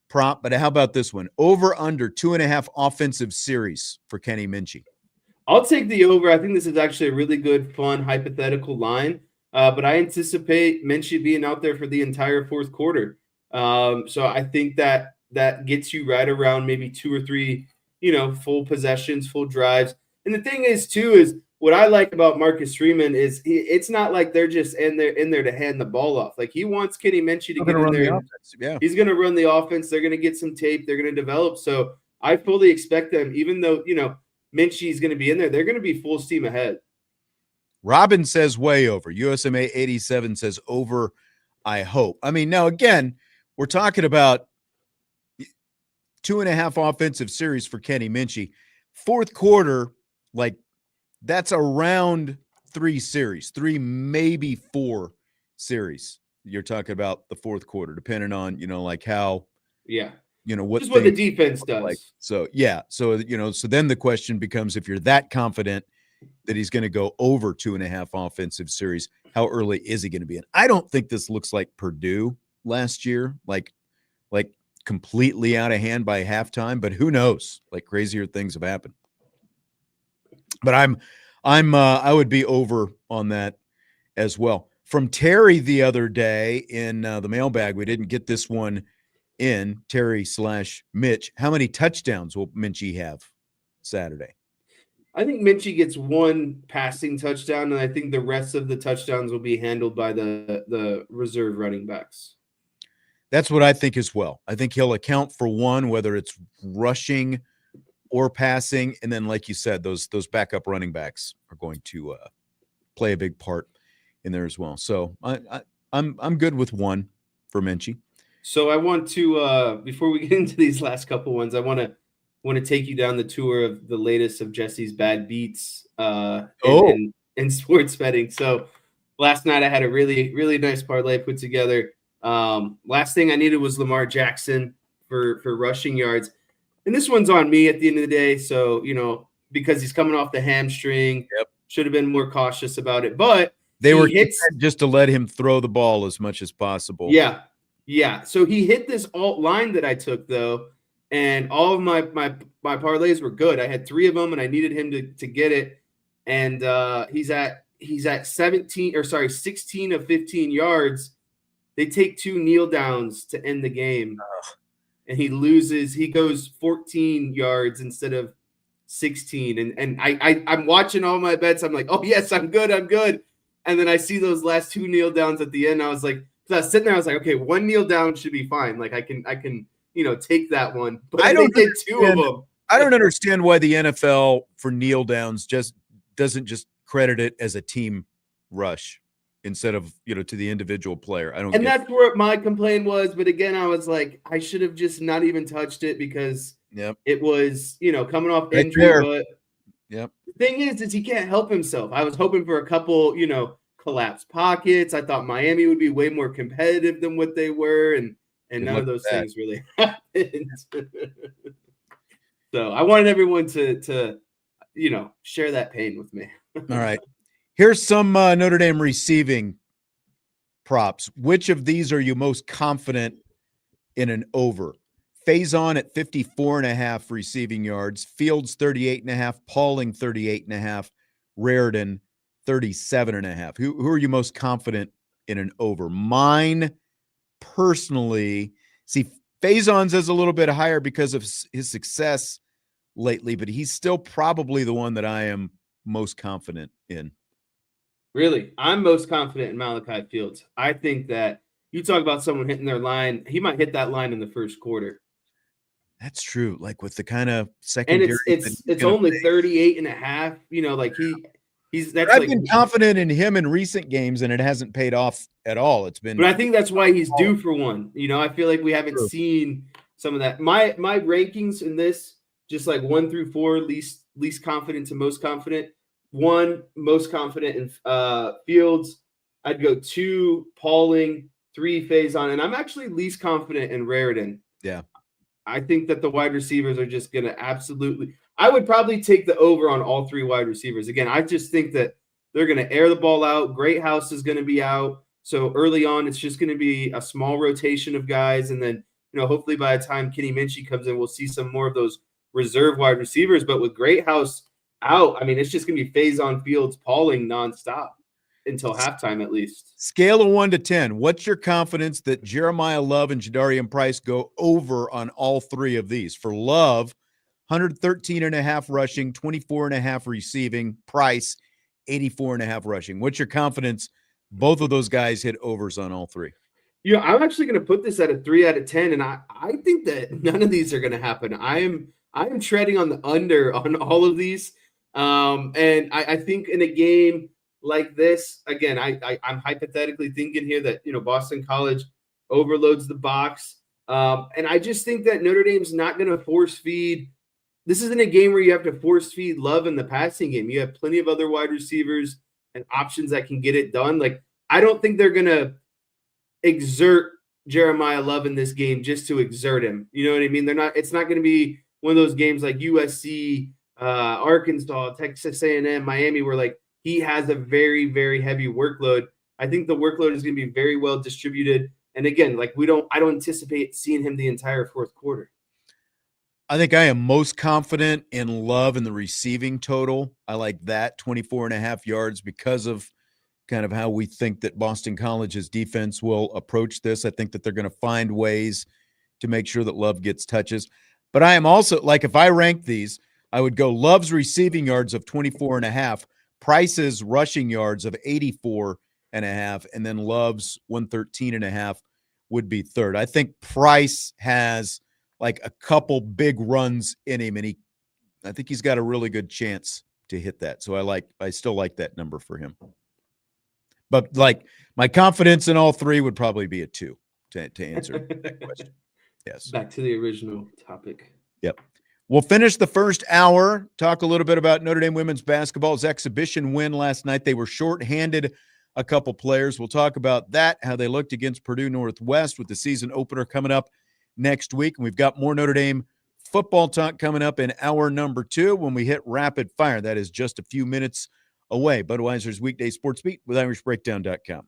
prop, but how about this one? Over under 2.5 offensive series for Kenny Minchey. I'll take the over. I think this is actually a really good, fun, hypothetical line. But I anticipate Minchey being out there for the entire fourth quarter. So I think that gets you right around maybe 2 or 3, full possessions, full drives. And the thing is, too, is what I like about Marcus Freeman is it's not like they're just in there to hand the ball off. Like, he wants Kenny Minchey to get in there. Yeah. He's going to run the offense. They're going to get some tape. They're going to develop. So I fully expect them, even though, Minchey's going to be in there, they're going to be full steam ahead. Robin says way over. USMA 87 says over, I hope. I mean, now, again, we're talking about 2.5 offensive series for Kenny Minchey. Fourth quarter, like, that's around 3 series, 3, maybe 4 series. You're talking about the fourth quarter, depending on, like how, what the defense does. Like. So, yeah. So, so then the question becomes, if you're that confident that he's going to go over 2.5 offensive series, how early is he going to be in? I don't think this looks like Purdue last year, like completely out of hand by halftime, but who knows? Like, crazier things have happened. But I would be over on that as well. From Terry the other day in the mailbag, we didn't get this one in, Terry/Mitch. How many touchdowns will Minchey have Saturday? I think Minchey gets 1 passing touchdown, and I think the rest of the touchdowns will be handled by the reserve running backs. That's what I think as well. I think he'll account for 1, whether it's rushing or passing, and then, like you said, those backup running backs are going to play a big part in there as well. So I'm good with 1 for Minchey. So I want to before we get into these last couple ones, I want to take you down the tour of the latest of Jesse's bad beats in sports betting. So last night I had a really, really nice parlay put together. Last thing I needed was Lamar Jackson for rushing yards. And this one's on me at the end of the day. So, because he's coming off the hamstring, should have been more cautious about it. But they were just to let him throw the ball as much as possible. Yeah. Yeah. So he hit this alt line that I took, though, and all of my parlays were good. I had 3 of them, and I needed him to get it. And he's at 16 of 15 yards. They take 2 kneel downs to end the game. And he loses. He goes 14 yards instead of 16. And I'm watching all my bets. I'm like, oh, yes, I'm good. And then I see those last 2 kneel downs at the end. I was like, I was sitting there. I was like, okay, 1 kneel down should be fine. Like, I can take that one. But I don't did 2 of them. I don't understand why the NFL for kneel downs just doesn't just credit it as a team rush. instead of, to the individual player. I don't And get that's where my complaint was. But again, I was like, I should have just not even touched it because Yep. it was, coming off Right injury. there. But Yep. the thing is he can't help himself. I was hoping for a couple, collapsed pockets. I thought Miami would be way more competitive than what they were, and Good none luck of those with that. things really happened. So I wanted everyone to share that pain with me. All right. Here's some Notre Dame receiving props. Which of these are you most confident in an over? Faison at 54.5 receiving yards, Fields 38.5, Pauling 38.5, Raridan 37.5. Who are you most confident in an over? Mine personally, see, Faison's is a little bit higher because of his success lately, but he's still probably the one that I am most confident in. Really, I'm most confident in Malachi Fields. I think that you talk about someone hitting their line, he might hit that line in the first quarter. That's true. Like with the kind of And secondary it's only 38.5. He's that's I've like. been confident in him in recent games, and it hasn't paid off at all. It's been. But I think that's why he's due for one. I feel like we haven't True. seen some of that. My rankings in this, just like 1 through 4, least confident to most confident. 1, most confident in Fields. I'd go 2, Pauling, 3, Faison, and I'm actually least confident in Raridan. Yeah. I think that the wide receivers are just going to absolutely. I would probably take the over on all 3 wide receivers. Again, I just think that they're going to air the ball out. Greathouse is going to be out. So early on, it's just going to be a small rotation of guys. And then, hopefully by the time Kenny Minchie comes in, we'll see some more of those reserve wide receivers. But with Greathouse out, I mean, it's just going to be Faison, Fields, Pauling nonstop until halftime at least. Scale of 1 to 10. What's your confidence that Jeremiah Love and Jadarian Price go over on all 3 of these? For Love, 113.5 rushing, 24.5 receiving. Price, 84.5 rushing. What's your confidence both of those guys hit overs on all 3? I'm actually going to put this at a 3 out of 10, and I think that none of these are going to happen. I am treading on the under on all of these, and I think in a game like this, again, I'm hypothetically thinking here that Boston College overloads the box, and I just think that Notre Dame's not going to force feed. This isn't a game where you have to force feed Love in the passing game. You have plenty of other wide receivers and options that can get it done. Like, I don't think they're going to exert Jeremiah Love in this game just to exert him. You know what I mean? It's not going to be one of those games like USC, Arkansas, Texas A&M, Miami, where like he has a very, very heavy workload. I think the workload is going to be very well distributed. And again, like I don't anticipate seeing him the entire fourth quarter. I think I am most confident in Love in the receiving total. I like that 24.5 yards because of kind of how we think that Boston College's defense will approach this. I think that they're going to find ways to make sure that Love gets touches. But I am also, like, if I rank these, I would go Love's receiving yards of 24.5, Price's rushing yards of 84.5, and then Love's 113.5 would be third. I think Price has like a couple big runs in him, and I think he's got a really good chance to hit that. So I still like that number for him. But like my confidence in all 3 would probably be a 2 to answer that question. Yes. Back to the original topic. Yep. We'll finish the first hour, talk a little bit about Notre Dame women's basketball's exhibition win last night. They were shorthanded a couple players. We'll talk about that, how they looked against Purdue Northwest with the season opener coming up next week. And we've got more Notre Dame football talk coming up in hour number 2 when we hit rapid fire. That is just a few minutes away. Budweiser's Weekday Sports Beat with IrishBreakdown.com.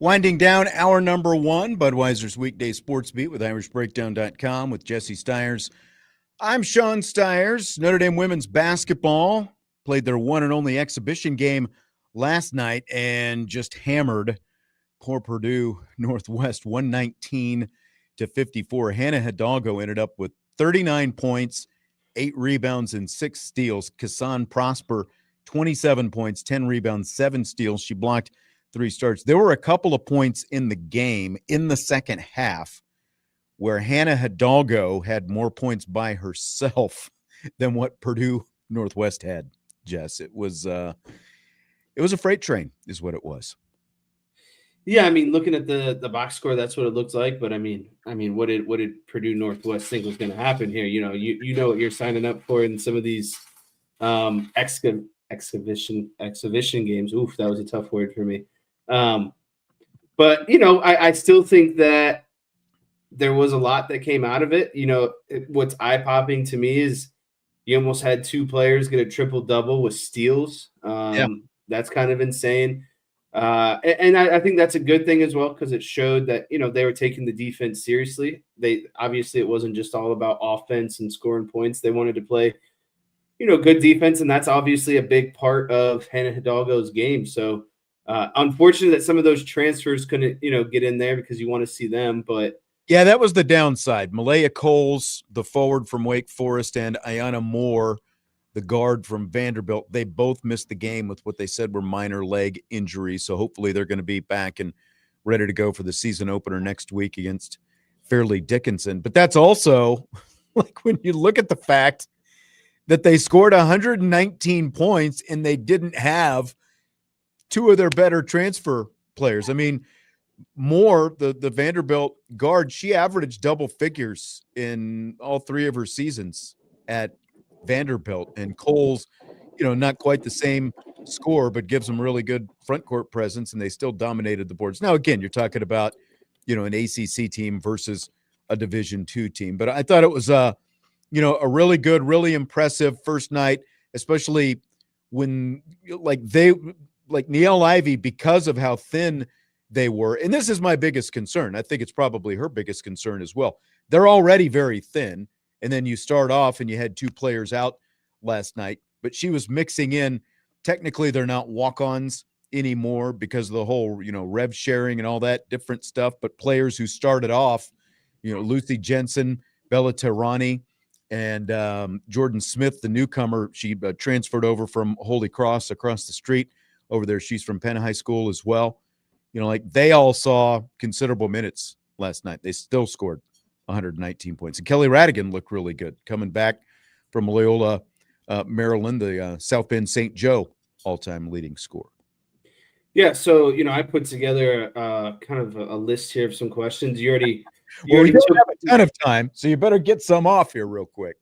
Winding down hour number one, Budweiser's weekday sports beat with IrishBreakdown.com with Jesse Stiers. I'm Sean Stiers. Notre Dame women's basketball played their one and only exhibition game last night and just hammered poor Purdue Northwest 119-54. Hannah Hidalgo ended up with 39 points, 8 rebounds, and 6 steals. Kassan Prosper, 27 points, 10 rebounds, 7 steals. She blocked 3 starts. There were a couple of points in the game in the second half where Hannah Hidalgo had more points by herself than what Purdue Northwest had, Jess. It was a freight train is what it was. Yeah, I mean, looking at the box score, that's what it looked like. But I mean, what did Purdue Northwest think was going to happen here? You know what you're signing up for in some of these exhibition games. Oof, that was a tough word for me. But I still think that there was a lot that came out of it. What's eye-popping to me is you almost had 2 players get a triple-double with steals. That's kind of insane. And I think that's a good thing as well, because it showed that, they were taking the defense seriously. Obviously it wasn't just all about offense and scoring points. They wanted to play, good defense. And that's obviously a big part of Hannah Hidalgo's game. So unfortunate that some of those transfers couldn't, get in there because you want to see them. But yeah, that was the downside. Malaya Coles, the forward from Wake Forest, and Ayanna Moore, the guard from Vanderbilt, they both missed the game with what they said were minor leg injuries. So hopefully they're going to be back and ready to go for the season opener next week against Fairleigh Dickinson. But that's also like when you look at the fact that they scored 119 points and they didn't have 2 of their better transfer players. I mean, Moore, the Vanderbilt guard, she averaged double figures in all 3 of her seasons at Vanderbilt, and Coles, not quite the same score, but gives them really good front court presence, and they still dominated the boards. Now, again, you're talking about, an ACC team versus a Division II team, but I thought it was a really good, really impressive first night, especially when Niele Ivey, because of how thin they were, and this is my biggest concern. I think it's probably her biggest concern as well. They're already very thin. And then you start off and you had 2 players out last night, but she was mixing in. Technically, they're not walk-ons anymore because of the whole, rev sharing and all that different stuff. But players who started off, Lucy Jensen, Bella Terrani, and Jordan Smith, the newcomer, she transferred over from Holy Cross across the street over there. She's from Penn High School as well. They all saw considerable minutes last night. They still scored 119 points. And Kelly Radigan looked really good coming back from Loyola, Maryland, the South Bend St. Joe all-time leading scorer. Yeah, so, I put together kind of a list here of some questions. We don't have a ton of time, so you better get some off here real quick.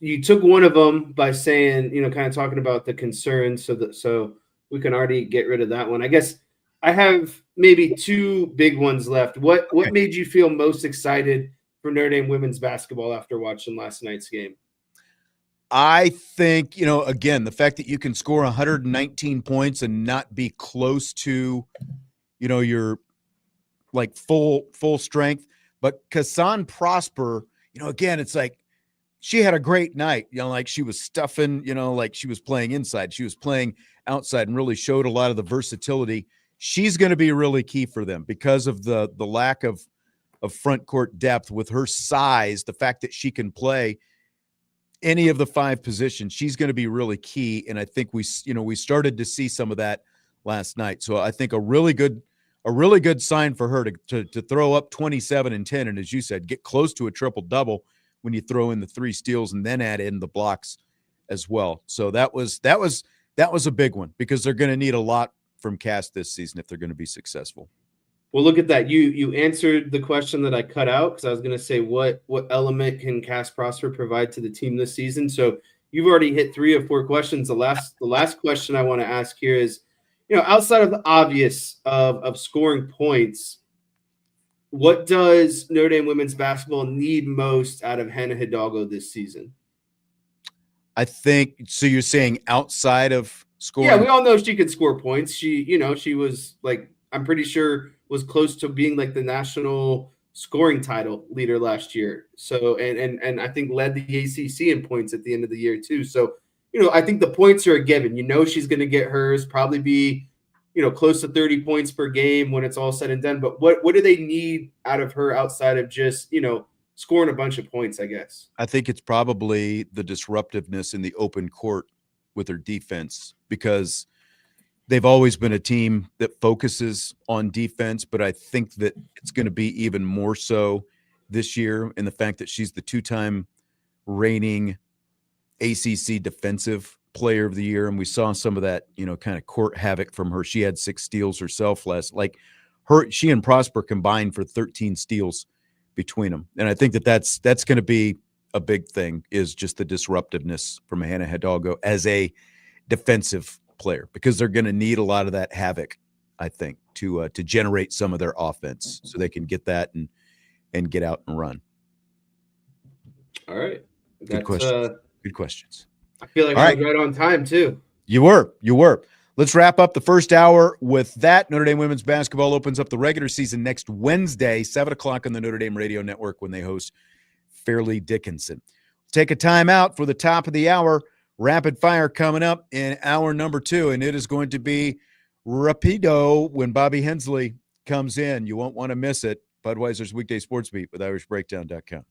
You took one of them by saying, kind of talking about the concerns, so we can already get rid of that one. I guess I have maybe 2 big ones left. What made you feel most excited for Notre Dame women's basketball after watching last night's game? I think, again, the fact that you can score 119 points and not be close to, your like full strength. But Kassan Prosper, again, it's like she had a great night, like she was stuffing, like she was playing inside, she was playing outside, and really showed a lot of the versatility. She's going to be really key for them because of the lack of front court depth. With her size, the fact that she can play any of the 5 positions, she's going to be really key. And I think we started to see some of that last night. So I think a really good sign for her to throw up 27 and 10. And as you said, get close to a triple double when you throw in the 3 steals and then add in the blocks as well. So that was a big one because they're going to need a lot from Cass this season if they're going to be successful. Well, look at that. You answered the question that I cut out because I was going to say what element can Cass Prosper provide to the team this season. So you've already hit 3 of 4 questions. The last question I want to ask here is, outside of the obvious of scoring points, what does Notre Dame women's basketball need most out of Hannah Hidalgo this season? I think so. You're saying outside of scoring? Yeah, we all know she could score points. She was like, I'm pretty sure was close to being like the national scoring title leader last year. So and I think led the ACC in points at the end of the year too. So I think the points are a given. She's going to get hers, probably be close to 30 points per game when it's all said and done. But what do they need out of her outside of just scoring a bunch of points? I guess I think it's probably the disruptiveness in the open court with her defense, because they've always been a team that focuses on defense, but I think that it's going to be even more so this year in the fact that she's the two-time reigning ACC Defensive Player of the Year, and we saw some of that, kind of court havoc from her. She had 6 steals herself she and Prosper combined for 13 steals between them, and I think that's going to be a big thing, is just the disruptiveness from Hannah Hidalgo as a defensive player, because they're going to need a lot of that havoc, I think, to generate some of their offense, so they can get that and get out and run. All right. Good questions. Good questions. I feel like I was right on time too. You were. Let's wrap up the first hour with that. Notre Dame women's basketball opens up the regular season next Wednesday, 7:00 on the Notre Dame Radio Network when they host Fairleigh Dickinson. Take a time out for the top of the hour. Rapid fire coming up in hour number 2, and it is going to be rapido when Bobby Hensley comes in. You won't want to miss it. Budweiser's Weekday Sports Beat with IrishBreakdown.com.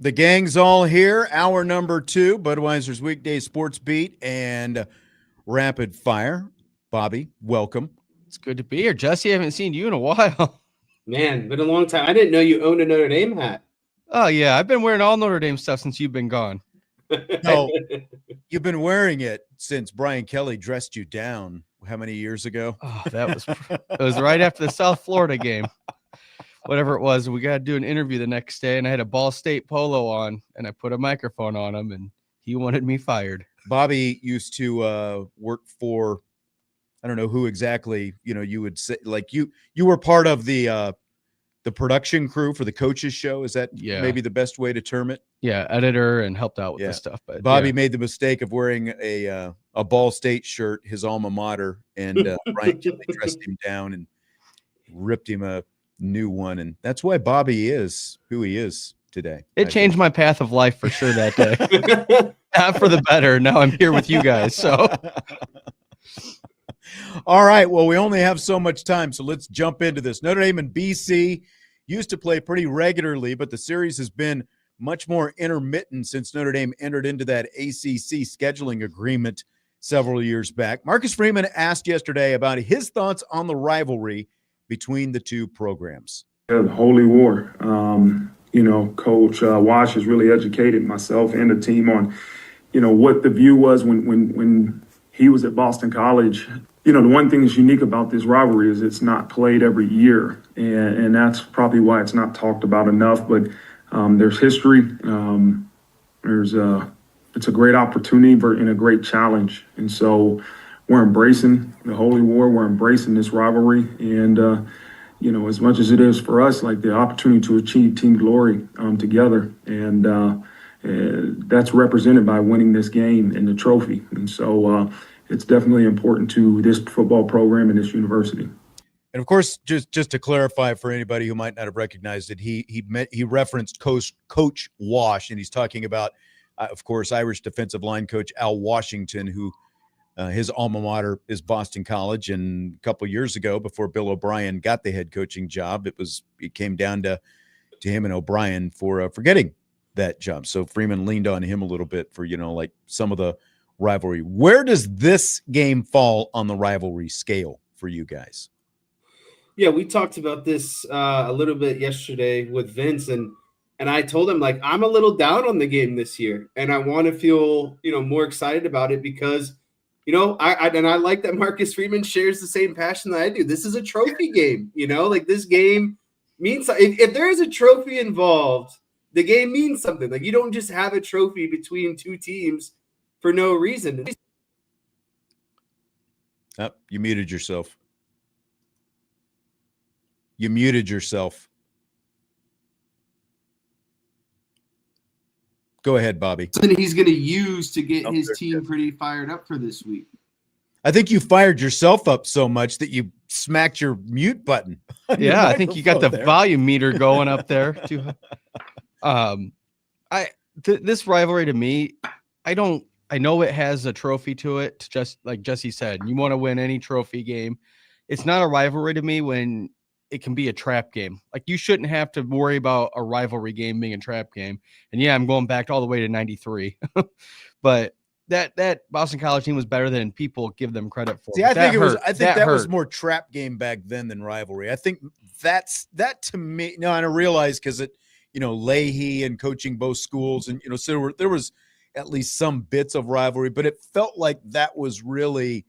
The gang's all here. Hour number 2, Budweiser's weekday sports beat and rapid fire. Bobby, welcome. It's good to be here. Jesse, I haven't seen you in a while. Man, been a long time. I didn't know you owned a Notre Dame hat. Oh, yeah. I've been wearing all Notre Dame stuff since you've been gone. No, you've been wearing it since Brian Kelly dressed you down how many years ago? Oh, it was right after the South Florida game. Whatever it was, we got to do an interview the next day, and I had a Ball State polo on, and I put a microphone on him, and he wanted me fired. Bobby used to work for, I don't know who exactly, you would say, like you were part of the production crew for the coaches show. Is that maybe the best way to term it? Yeah, editor, and helped out with this stuff. But Bobby made the mistake of wearing a Ball State shirt, his alma mater, and Brian Kelly dressed him down and ripped him a new one, and that's why Bobby is who he is today. It changed my path of life for sure that day. Not for the better. Now I'm here with you guys. So, all right. Well, we only have so much time, so let's jump into this. Notre Dame and BC used to play pretty regularly, but the series has been much more intermittent since Notre Dame entered into that ACC scheduling agreement several years back. Marcus Freeman asked yesterday about his thoughts on the rivalry between the two programs. The Holy War. Coach Wash has really educated myself and the team on, what the view was when he was at Boston College. The one thing that's unique about this rivalry is it's not played every year, and that's probably why it's not talked about enough. But there's history. It's a great opportunity and a great challenge, and so we're embracing the Holy War. We're embracing this rivalry. And, as much as it is for us, like the opportunity to achieve team glory together. And that's represented by winning this game and the trophy. And so it's definitely important to this football program and this university. And of course, just to clarify for anybody who might not have recognized it, he referenced Coach Wash, and he's talking about, of course, Irish defensive line coach Al Washington, who his alma mater is Boston College. And a couple of years ago, before Bill O'Brien got the head coaching job, it came down to him and O'Brien for getting that job. So Freeman leaned on him a little bit for, like some of the rivalry. Where does this game fall on the rivalry scale for you guys? Yeah, we talked about this a little bit yesterday with Vince, and I told him, like, I'm a little down on the game this year, and I want to feel, more excited about it because, I like that Marcus Freeman shares the same passion that I do. This is a trophy game, like this game means if there is a trophy involved, the game means something. Like, you don't just have a trophy between two teams for no reason. Oh, you muted yourself. You muted yourself. Go ahead, Bobby. Something he's going to use to get his team pretty fired up for this week. I think you fired yourself up so much that you smacked your mute button. Yeah, I think you got the volume meter going up there too. This rivalry to me, I know it has a trophy to it. Just like Jesse said, you want to win any trophy game. It's not a rivalry to me when it can be a trap game. Like, you shouldn't have to worry about a rivalry game being a trap game. And yeah, I'm going back all the way to 93, but that Boston College team was better than people give them credit for. See, I think that was more trap game back then than rivalry. I think that to me. No, and I realize because it, Leahy and coaching both schools, and so there was at least some bits of rivalry, but it felt like that was really,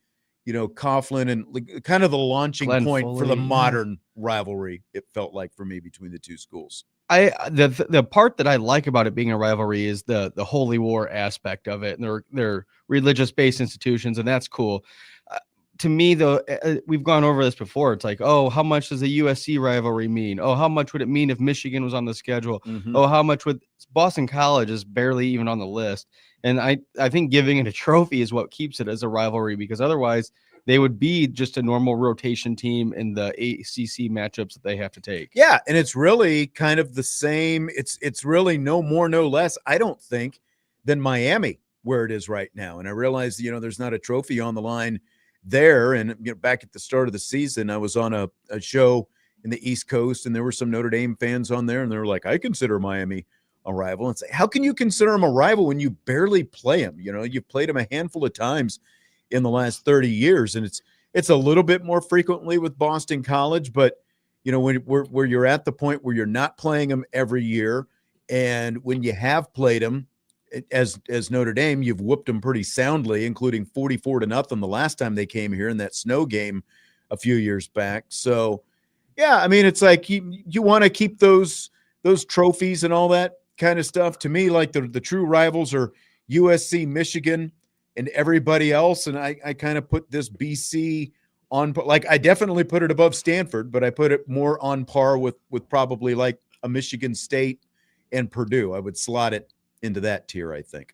Coughlin and kind of the launching point for the modern rivalry. It felt like for me between the two schools. The part that I like about it being a rivalry is the Holy War aspect of it, and they're religious based institutions, and that's cool. To me, though, we've gone over this before. It's like, oh, how much does the USC rivalry mean? Oh, how much would it mean if Michigan was on the schedule? Mm-hmm. Oh, how much would Boston College is barely even on the list? And I think giving it a trophy is what keeps it as a rivalry, because otherwise they would be just a normal rotation team in the ACC matchups that they have to take. Yeah, and it's really kind of the same. It's really no more, no less, I don't think, than Miami where it is right now. And I realize, there's not a trophy on the line there. And back at the start of the season, I was on a show in the East Coast, and there were some Notre Dame fans on there, and they were like, I consider Miami a rival. It's like, how can you consider them a rival when you barely play them? You know, you've played them a handful of times in the last 30 years, and it's a little bit more frequently with Boston College, but you know, where you're at the point where you're not playing them every year, and when you have played them, as Notre Dame, you've whooped them pretty soundly, including 44-0 the last time they came here in that snow game a few years back. So, yeah, I mean, it's like you want to keep those trophies and all that kind of stuff. To me, like the true rivals are USC, Michigan, and everybody else. And I kind of put this BC on, like, I definitely put it above Stanford, but I put it more on par with probably like a Michigan State and Purdue. I would slot it into that tier, I think.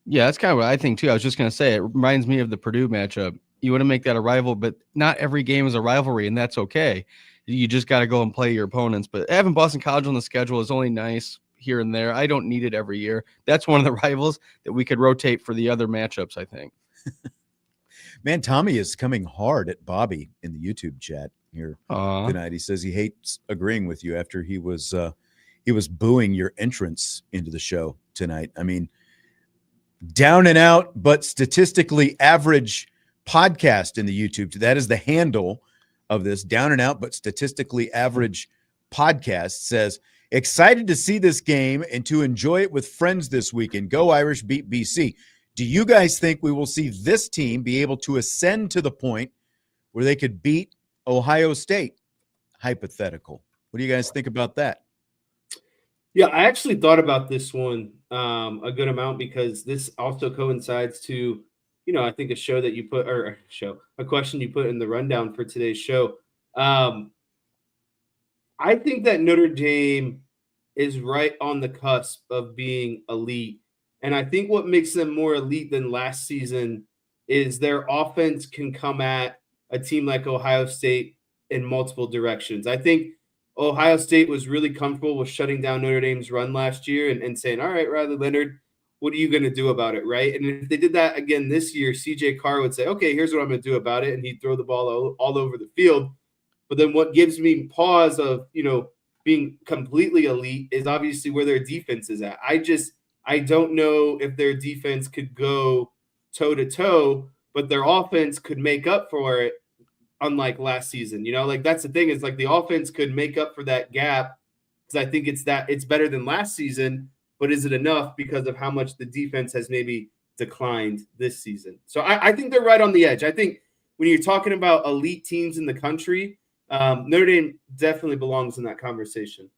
Yeah, that's kind of what I think too. I was just going to say, it reminds me of the Purdue matchup. You want to make that a rival, but not every game is a rivalry, and that's okay. You just got to go and play your opponents. But having Boston College on the schedule is only nice here and there. I don't need it every year. That's one of the rivals that we could rotate for the other matchups, I think. Man, Tommy is coming hard at Bobby in the YouTube chat here tonight. He says he hates agreeing with you after he was booing your entrance into the show tonight. I mean, down and out, but statistically average podcast in the YouTube. That is the handle of this, down and out, but statistically average podcast. Says, excited to see this game and to enjoy it with friends this weekend. Go Irish, beat BC. Do you guys think we will see this team be able to ascend to the point where they could beat Ohio State? Hypothetical. What do you guys think about that? Yeah, I actually thought about this one a good amount because this also coincides to, you know, I think a show that you put, or a question you put in the rundown for today's show. I think that Notre Dame is right on the cusp of being elite. And I think what makes them more elite than last season is their offense can come at a team like Ohio State in multiple directions. I think Ohio State was really comfortable with shutting down Notre Dame's run last year and saying, all right, Riley Leonard, what are you going to do about it, right? And if they did that again this year, CJ Carr would say, okay, here's what I'm going to do about it, and he'd throw the ball all over the field. But then what gives me pause of, you know, being completely elite is obviously where their defense is at. I don't know if their defense could go toe-to-toe, but their offense could make up for it, unlike last season. You know, like that's the thing is like the offense could make up for that gap because I think it's better than last season, but is it enough because of how much the defense has maybe declined this season? So I think they're right on the edge. I think when you're talking about elite teams in the country, Notre Dame definitely belongs in that conversation.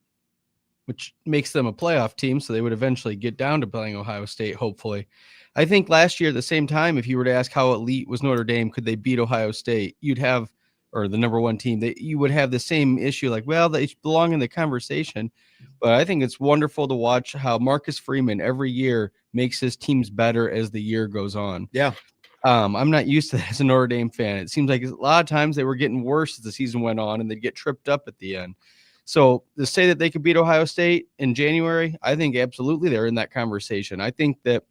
Which makes them a playoff team, so they would eventually get down to playing Ohio State, hopefully. I think last year at the same time, if you were to ask how elite was Notre Dame, could they beat Ohio State, you'd have, or the number one team, that you would have the same issue, like, well, they belong in the conversation. But I think it's wonderful to watch how Marcus Freeman every year makes his teams better as the year goes on. Yeah. I'm not used to that as a Notre Dame fan. It seems like a lot of times they were getting worse as the season went on and they'd get tripped up at the end. So to say that they could beat Ohio State in January, I think absolutely they're in that conversation. I think that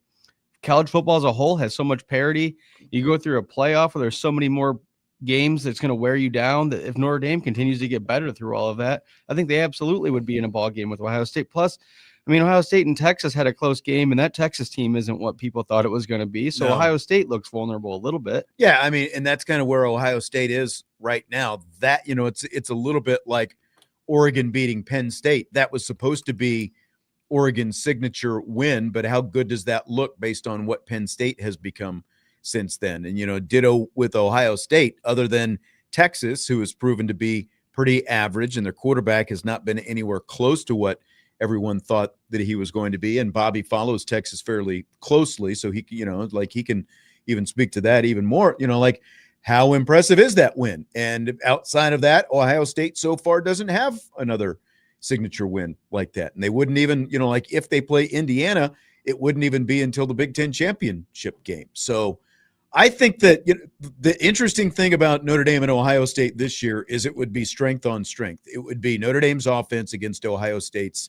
college football as a whole has so much parity. You go through a playoff where there's so many more games that's going to wear you down, that if Notre Dame continues to get better through all of that, I think they absolutely would be in a ball game with Ohio State. Plus, I mean, Ohio State and Texas had a close game, and that Texas team isn't what people thought it was going to be. So No. Ohio State looks vulnerable a little bit. Yeah, I mean, and that's kind of where Ohio State is right now. That, you know, it's a little bit like Oregon beating Penn State. That was supposed to be Oregon's signature win, but how good does that look based on what Penn State has become since then? And, you know, ditto with Ohio State, other than Texas, who has proven to be pretty average, and their quarterback has not been anywhere close to what everyone thought that he was going to be. And Bobby follows Texas fairly closely, so he, you know, like he can even speak to that even more, you know, like how impressive is that win? And outside of that, Ohio State so far doesn't have another signature win like that. And they wouldn't even, you know, like if they play Indiana, it wouldn't even be until the Big Ten championship game. So I think that, you know, the interesting thing about Notre Dame and Ohio State this year is it would be strength on strength. It would be Notre Dame's offense against Ohio State's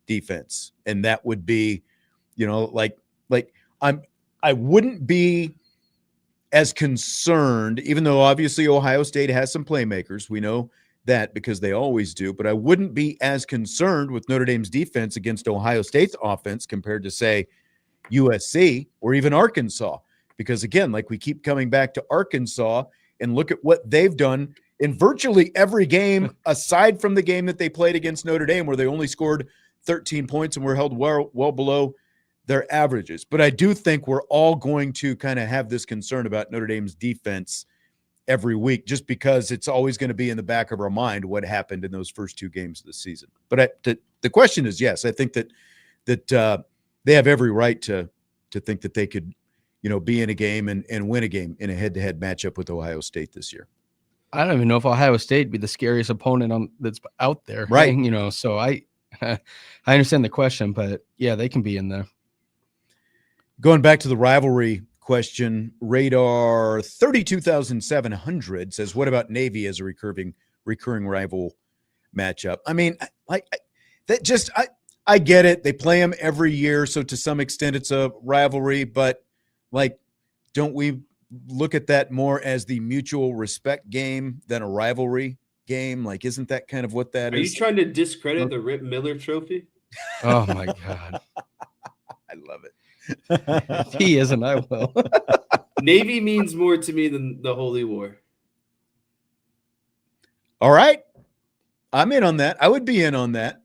defense. And that would be, you know, like I wouldn't be as concerned, even though obviously Ohio State has some playmakers. We know that because they always do, but I wouldn't be as concerned with Notre Dame's defense against Ohio State's offense compared to, say, USC or even Arkansas. Because, again, like we keep coming back to Arkansas and look at what they've done in virtually every game aside from the game that they played against Notre Dame where they only scored 13 points and were held well below their averages. But I do think we're all going to kind of have this concern about Notre Dame's defense every week, just because it's always going to be in the back of our mind what happened in those first 2 games of the season. But the question is, yes, I think that they have every right to think that they could, be in a game and win a game in a head-to-head matchup with Ohio State this year. I don't even know if Ohio State would be the scariest opponent that's out there. Right. So I understand the question, but yeah, they can be in there. Going back to the rivalry question, Radar 32,700 says, what about Navy as a recurring rival matchup? I mean, I get it. They play them every year, so to some extent it's a rivalry, but don't we look at that more as the mutual respect game than a rivalry game? Isn't that kind of what that is? Are you trying to discredit the Rip Miller Trophy? Oh my God. I love it. If he isn't, I will. Navy means more to me than the Holy War. All right. I'm in on that. I would be in on that.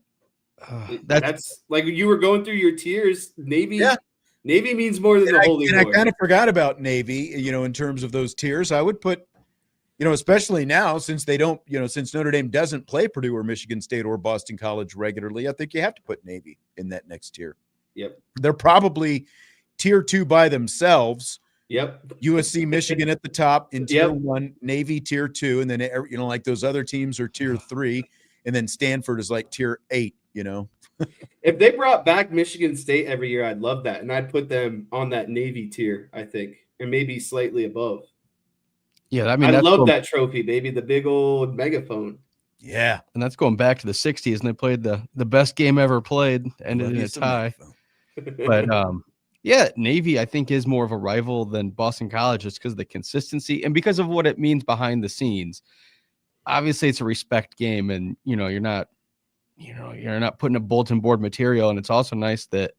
That's like you were going through your tiers. Navy means more than the Holy War. I kind of forgot about Navy, in terms of those tiers. I would put, especially now since they don't, since Notre Dame doesn't play Purdue or Michigan State or Boston College regularly, I think you have to put Navy in that next tier. Yep. They're probably tier 2 by themselves. Yep. USC, Michigan at the top in tier 1, Navy tier 2, and then, like those other teams are tier 3, and then Stanford is like tier 8, If they brought back Michigan State every year, I'd love that. And I'd put them on that Navy tier, I think, and maybe slightly above. Yeah, I love that trophy, baby, the big old megaphone. Yeah. And that's going back to the 60s, and they played the best game ever played, ended in a tie. But yeah, Navy, I think, is more of a rival than Boston College just because of the consistency and because of what it means behind the scenes. Obviously, it's a respect game, and you're not putting a bulletin board material. And it's also nice that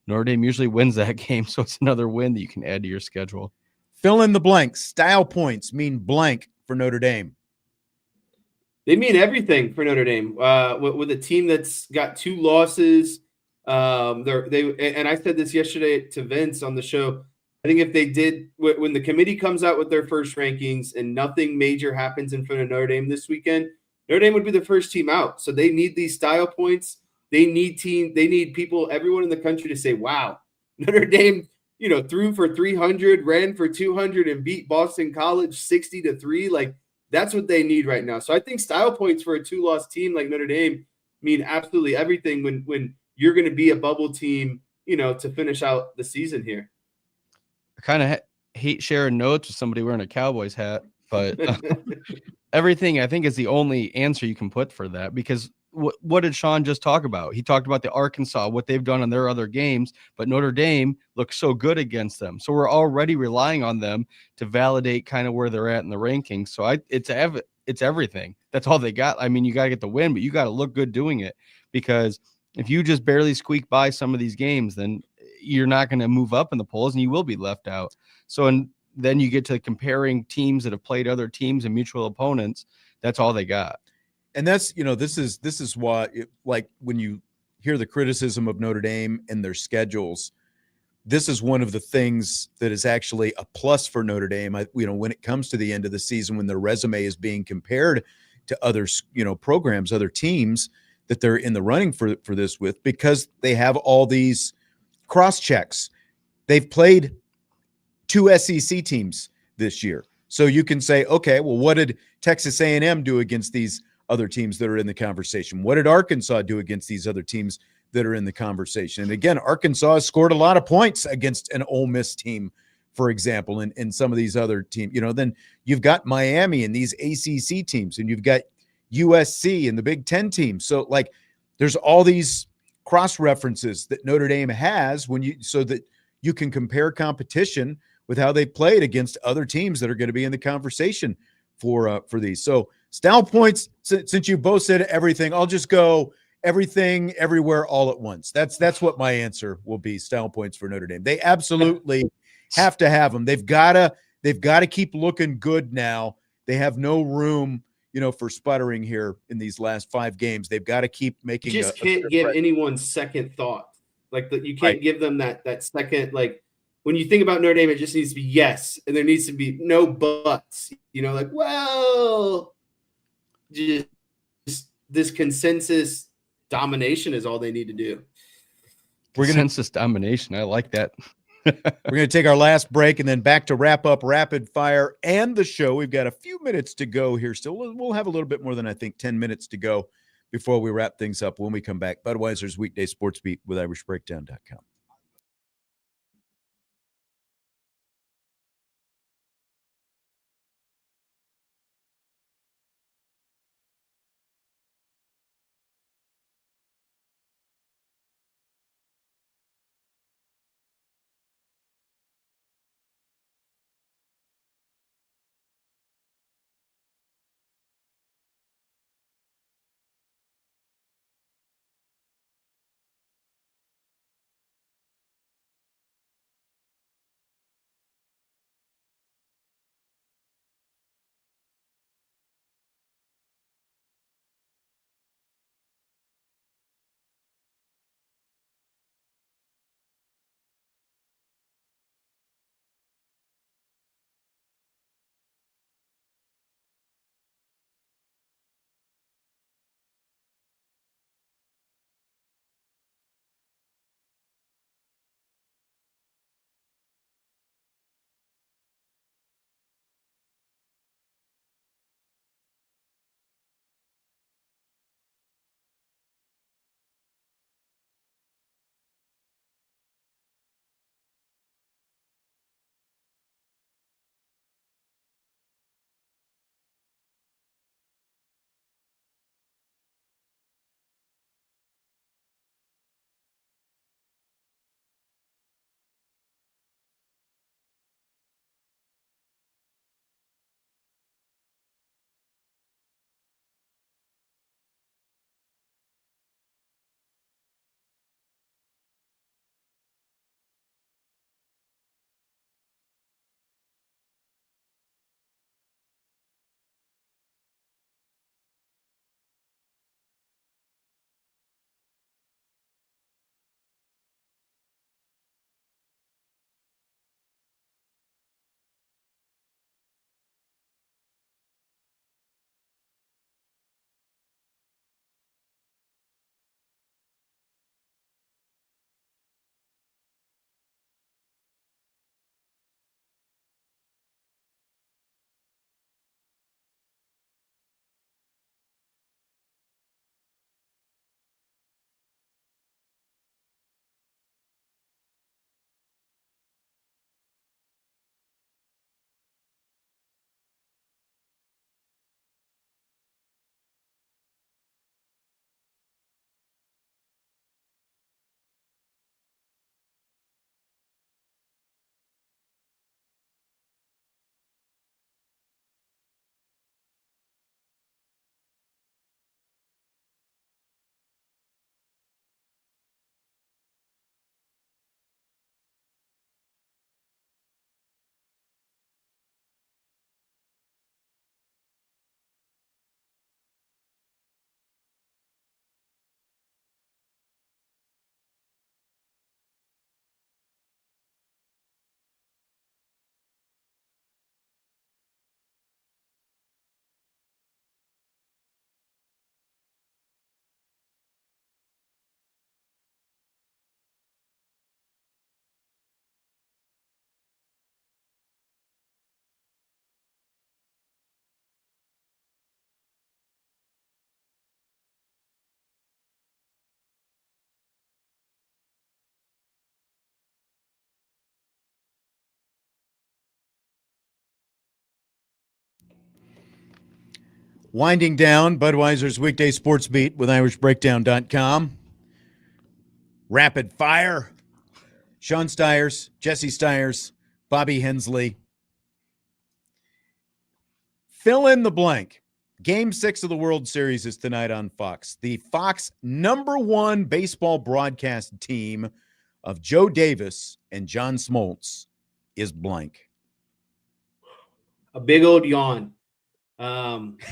Notre Dame usually wins that game, so it's another win that you can add to your schedule. Fill in the blanks. Style points mean blank for Notre Dame. They mean everything for Notre Dame. With a team that's got 2 losses. And I said this yesterday to Vince on the show. I think if they did, when the committee comes out with their first rankings and nothing major happens in front of Notre Dame this weekend, Notre Dame would be the first team out. So they need these style points. They need people, everyone in the country to say, wow, Notre Dame, threw for 300, ran for 200, and beat Boston College 60-3. That's what they need right now. So I think style points for a 2-loss team like Notre Dame mean absolutely everything when you're going to be a bubble team, to finish out the season here. I kind of hate sharing notes with somebody wearing a Cowboys hat, but everything I think is the only answer you can put for that, because what did Sean just talk about? He talked about the Arkansas, what they've done in their other games, but Notre Dame looks so good against them. So we're already relying on them to validate kind of where they're at in the rankings. So it's everything. That's all they got. I mean, you got to get the win, but you got to look good doing it, because if you just barely squeak by some of these games, then you're not going to move up in the polls and you will be left out. So, and then you get to comparing teams that have played other teams and mutual opponents. That's all they got. And that's, this is why, when you hear the criticism of Notre Dame and their schedules, this is one of the things that is actually a plus for Notre Dame. When it comes to the end of the season, when their resume is being compared to other, programs, other teams that they're in the running for this with, because they have all these cross checks. They've played 2 SEC teams this year. So you can say, okay, well, what did Texas A&M do against these other teams that are in the conversation? What did Arkansas do against these other teams that are in the conversation? And again, Arkansas has scored a lot of points against an Ole Miss team, for example, and some of these other teams. Then you've got Miami and these ACC teams, and you've got USC and the Big Ten teams. So there's all these cross references that Notre Dame has so that you can compare competition with how they played against other teams that are going to be in the conversation for these. So Style points, since you both said everything, I'll just go everything, everywhere, all at once. That's what my answer will be. Style points for Notre Dame. They absolutely have to have them. They've got to keep looking good now. They have no room, for sputtering here in these last 5 games. They've got to keep making. You just can't give anyone second thought. Like you can't give them that second. Like when you think about Notre Dame, it just needs to be yes, and there needs to be no buts. Just this consensus domination is all they need to do. Consensus domination. I like that. We're going to take our last break and then back to wrap up rapid fire and the show. We've got a few minutes to go here still. We'll have a little bit more than, I think, 10 minutes to go before we wrap things up. When we come back, Budweiser's Weekday Sports Beat with IrishBreakdown.com. Winding down Budweiser's Weekday Sports Beat with IrishBreakdown.com. Rapid fire. Sean Stiers, Jesse Stiers, Bobby Hensley. Fill in the blank. Game 6 of the World Series is tonight on Fox. The Fox #1 baseball broadcast team of Joe Davis and John Smoltz is blank. A big old yawn.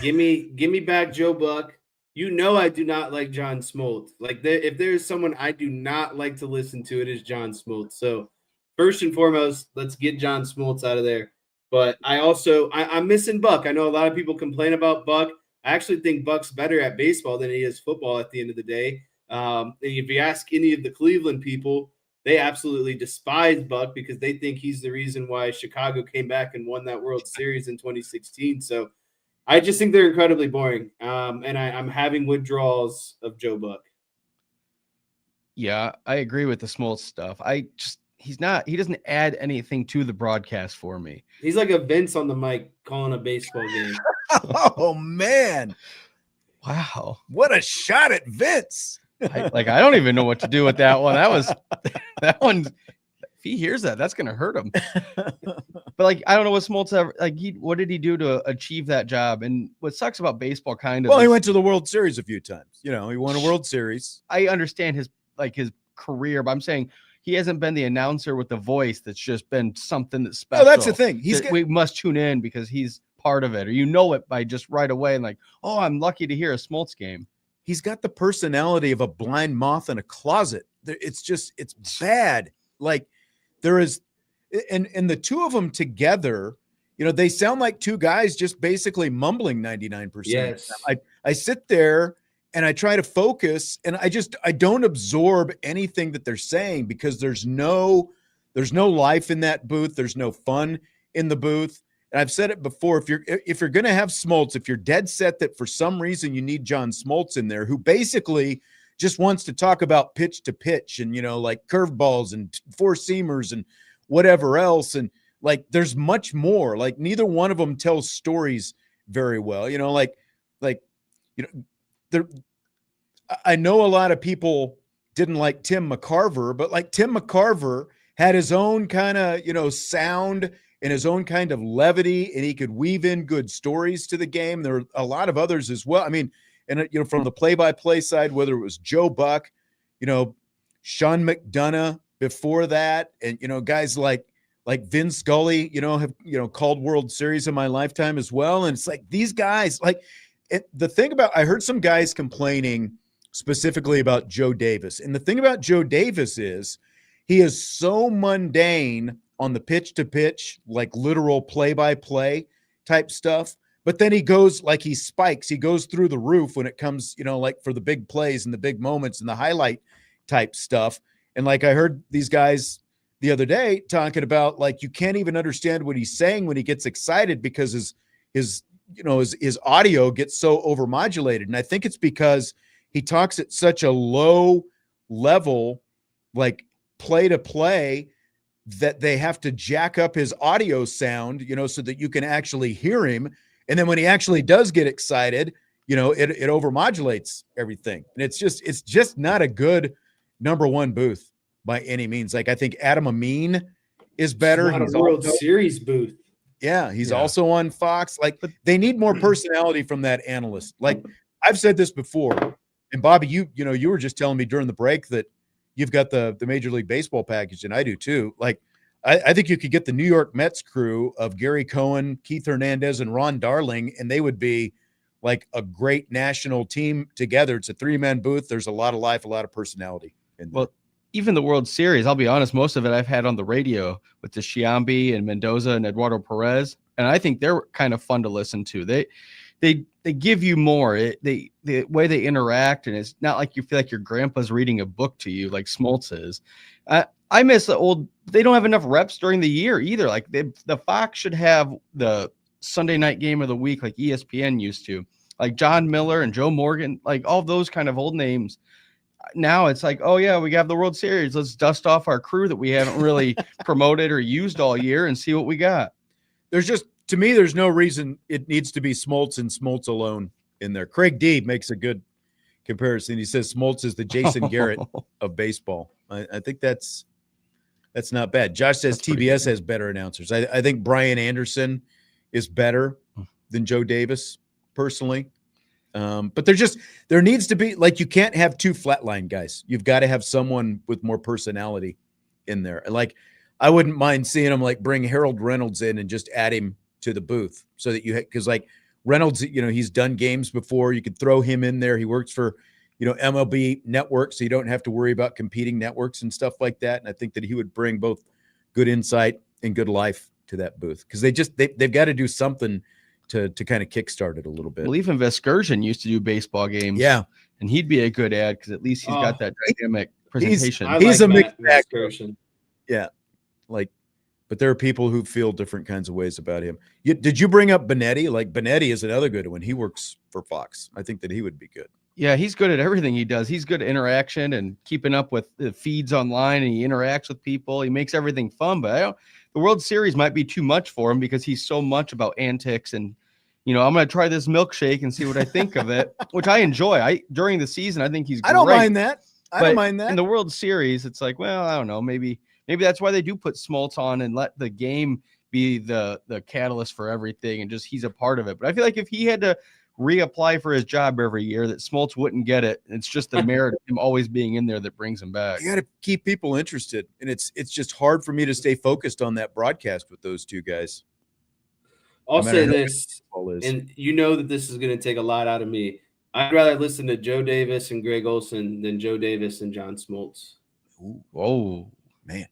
Give me back Joe Buck. You know I do not like John Smoltz. Like if there's someone I do not like to listen to, it is John Smoltz. So first and foremost, let's get John Smoltz out of there. But I'm missing Buck. I know a lot of people complain about Buck. I actually think Buck's better at baseball than he is football at the end of the day. And if you ask any of the Cleveland people, they absolutely despise Buck because they think he's the reason why Chicago came back and won that World Series in 2016. So I just think they're incredibly boring. And I'm having withdrawals of Joe Buck. Yeah, I agree with the Smoltz stuff. He doesn't add anything to the broadcast for me. He's like a Vince on the mic calling a baseball game. Oh, man. Wow. What a shot at Vince. I don't even know what to do with that one. That one, if he hears that, that's going to hurt him. But I don't know what Smoltz ever, what did he do to achieve that job? And what sucks about baseball he went to the World Series a few times. He won a World Series. I understand his career, but I'm saying he hasn't been the announcer with the voice that's just been something that's special. Oh, that's the thing. We must tune in because he's part of it, or it by just right away. And I'm lucky to hear a Smoltz game. He's got the personality of a blind moth in a closet. It's bad. There is, and the two of them together, they sound like two guys just basically mumbling 99%. Yes. I sit there and I try to focus, and I don't absorb anything that they're saying because there's no life in that booth. There's no fun in the booth. And I've said it before, if you're going to have Smoltz, if you're dead set that for some reason you need John Smoltz in there, who basically just wants to talk about pitch to pitch and, curveballs and four seamers and whatever else. And there's much more. Neither one of them tells stories very well. I know a lot of people didn't like Tim McCarver, but Tim McCarver had his own kind of, sound and his own kind of levity, and he could weave in good stories to the game. There are a lot of others as well. I mean, and from the play-by-play side, whether it was Joe Buck, Sean McDonough before that, and guys like Vin Scully, have called World Series in my lifetime as well. And it's these guys, the thing about, I heard some guys complaining specifically about Joe Davis, and the thing about Joe Davis is he is so mundane on the pitch to pitch, literal play-by-play type stuff. But then he goes he spikes. He goes through the roof when it comes, for the big plays and the big moments and the highlight type stuff. And I heard these guys the other day talking about you can't even understand what he's saying when he gets excited because his audio gets so overmodulated. And I think it's because he talks at such a low level, play to play, that they have to jack up his audio sound, so that you can actually hear him. And then when he actually does get excited, it overmodulates everything. And it's just not a good #1 booth by any means. I think Adam Amin is better. He's a World Series booth. Yeah. He's also on Fox. But they need more personality from that analyst. I've said this before, and Bobby, you were just telling me during the break that you've got the Major League Baseball package, and I do too. I think you could get the New York Mets crew of Gary Cohen, Keith Hernandez, and Ron Darling, and they would be a great national team together. It's a 3-man booth. There's a lot of life, a lot of personality in there. Well, even the World Series, I'll be honest, most of it I've had on the radio with the Sciambi and Mendoza and Eduardo Perez, and I think they're kind of fun to listen to. They give you more. The way they interact, and it's not like you feel like your grandpa's reading a book to you like Smoltz is. I miss they don't have enough reps during the year either. The Fox should have the Sunday night game of the week like ESPN used to, John Miller and Joe Morgan, all those kind of old names. Now it's oh yeah, we have the World Series. Let's dust off our crew that we haven't really promoted or used all year and see what we got. To me, there's no reason it needs to be Smoltz and Smoltz alone in there. Craig D makes a good comparison. He says Smoltz is the Jason Garrett of baseball. I think that's not bad. Josh says TBS has better announcers. I think Brian Anderson is better than Joe Davis, personally. But there needs to be, like, you can't have two flatline guys. You've got to have someone with more personality in there. Like, I wouldn't mind seeing him like bring Harold Reynolds in and just add him to the booth so that because like Reynolds, he's done games before. You could throw him in there. He works for, MLB Network, so you don't have to worry about competing networks and stuff like that. And I think that he would bring both good insight and good life to that booth, because they've got to do something to kind of kickstart it a little bit. Well, even Vescursion used to do baseball games. Yeah. And he'd be a good ad because at least he's got that dynamic presentation. He's a mixed bag. Yeah. But there are people who feel different kinds of ways about him. Did you bring up Benetti? Like, Benetti is another good one. He works for Fox. I think that he would be good. Yeah, he's good at everything he does. He's good at interaction and keeping up with the feeds online, and he interacts with people. He makes everything fun, but the World Series might be too much for him because he's so much about antics and, I'm going to try this milkshake and see what I think of it, which I enjoy. During the season, I think he's great. I don't mind that. I don't mind that. In the World Series, it's like, well, I don't know. Maybe that's why they do put Smoltz on and let the game be the catalyst for everything, and just he's a part of it. But I feel like if he had to reapply for his job every year, that Smoltz wouldn't get it. It's just the merit of him always being in there that brings him back. You got to keep people interested, and it's just hard for me to stay focused on that broadcast with those two guys. I'll say this, and that this is going to take a lot out of me. I'd rather listen to Joe Davis and Greg Olson than Joe Davis and John Smoltz. Ooh, whoa, man.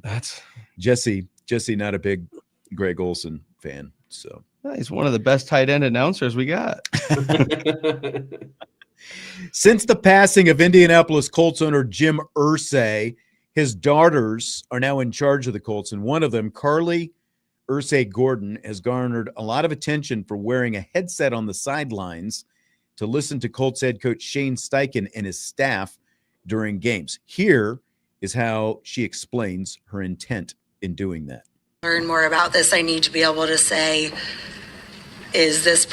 That's Jesse, not a big Greg Olson fan. So he's one of the best tight end announcers we got. Since the passing of Indianapolis Colts owner Jim Irsay, his daughters are now in charge of the Colts, and one of them, Carly Irsay Gordon, has garnered a lot of attention for wearing a headset on the sidelines to listen to Colts head coach Shane Steichen and his staff during games. Here is how she explains her intent in doing that. Learn more about this. I need to be able to say, is this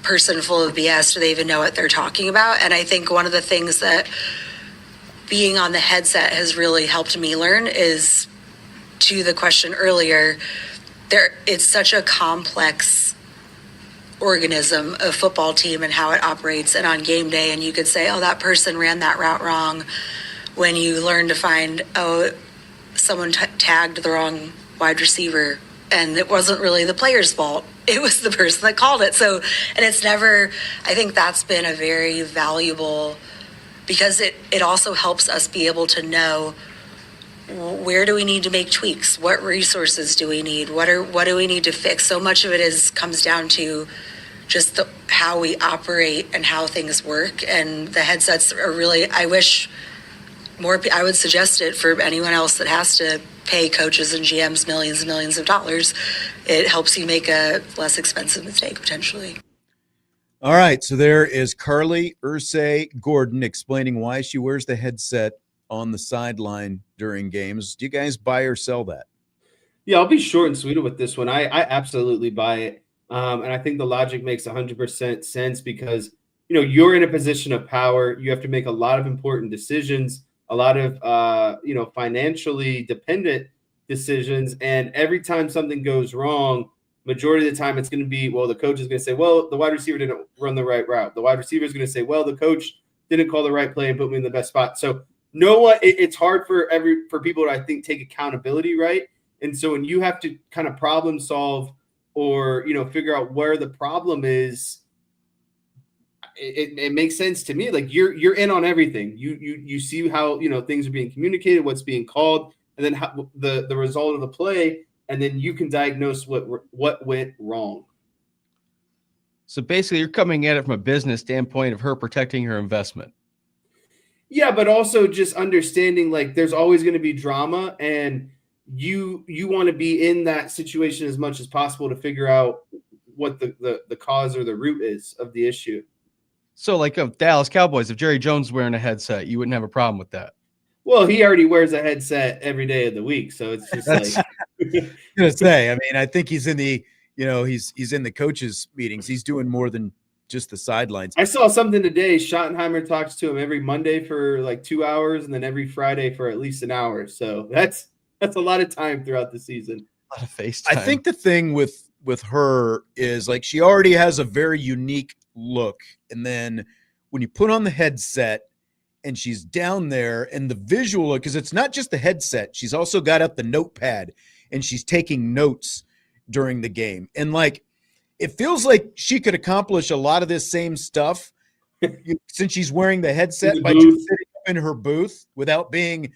person full of BS? Do they even know what they're talking about? And I think one of the things that being on the headset has really helped me learn is, to the question earlier, it's such a complex organism, a football team and how it operates. And on game day, and you could say, oh, that person ran that route wrong. When you learn to find, someone tagged the wrong wide receiver, and it wasn't really the player's fault. It was the person that called it. So, and it's never, I think that's been a very valuable, because it also helps us be able to know, where do we need to make tweaks? What resources do we need? What do we need to fix? So much of it comes down to just how we operate and how things work. And the headsets are really, I wish I would suggest it for anyone else that has to pay coaches and GMs millions and millions of dollars. It helps you make a less expensive mistake potentially. All right, so there is Carly Irsay Gordon explaining why she wears the headset on the sideline during games. Do you guys buy or sell that? Yeah, I'll be short and sweet with this one. I absolutely buy it. And I think the logic makes 100% sense because, you're in a position of power. You have to make a lot of important decisions, a lot of, financially dependent decisions. And every time something goes wrong, majority of the time it's going to be, the coach is going to say, the wide receiver didn't run the right route. The wide receiver is going to say, the coach didn't call the right play and put me in the best spot. So it's hard for people to, I think, take accountability, right? And so when you have to kind of problem solve or, figure out where the problem is, it makes sense to me. Like you're in on everything. You see how, things are being communicated, what's being called, and then how, the result of the play, and then you can diagnose what went wrong. So basically you're coming at it from a business standpoint of her protecting her investment. Yeah, but also just understanding like there's always going to be drama, and you want to be in that situation as much as possible to figure out what the cause or the root is of the issue. So like of Dallas Cowboys, if Jerry Jones is wearing a headset, you wouldn't have a problem with that. Well, he already wears a headset every day of the week, so it's just like I'm gonna say. I mean, I think he's in the he's in the coaches meetings. He's doing more than just the sidelines. I saw something today. Schottenheimer talks to him every Monday for like 2 hours, and then every Friday for at least an hour. So that's a lot of time throughout the season. A lot of FaceTime. I think the thing with with her is like she already has a very unique look, and then when you put on the headset and she's down there and the visual, because it's not just the headset, she's also got up the notepad and she's taking notes during the game, and like it feels like she could accomplish a lot of this same stuff since she's wearing the headset by just sitting up in her booth without being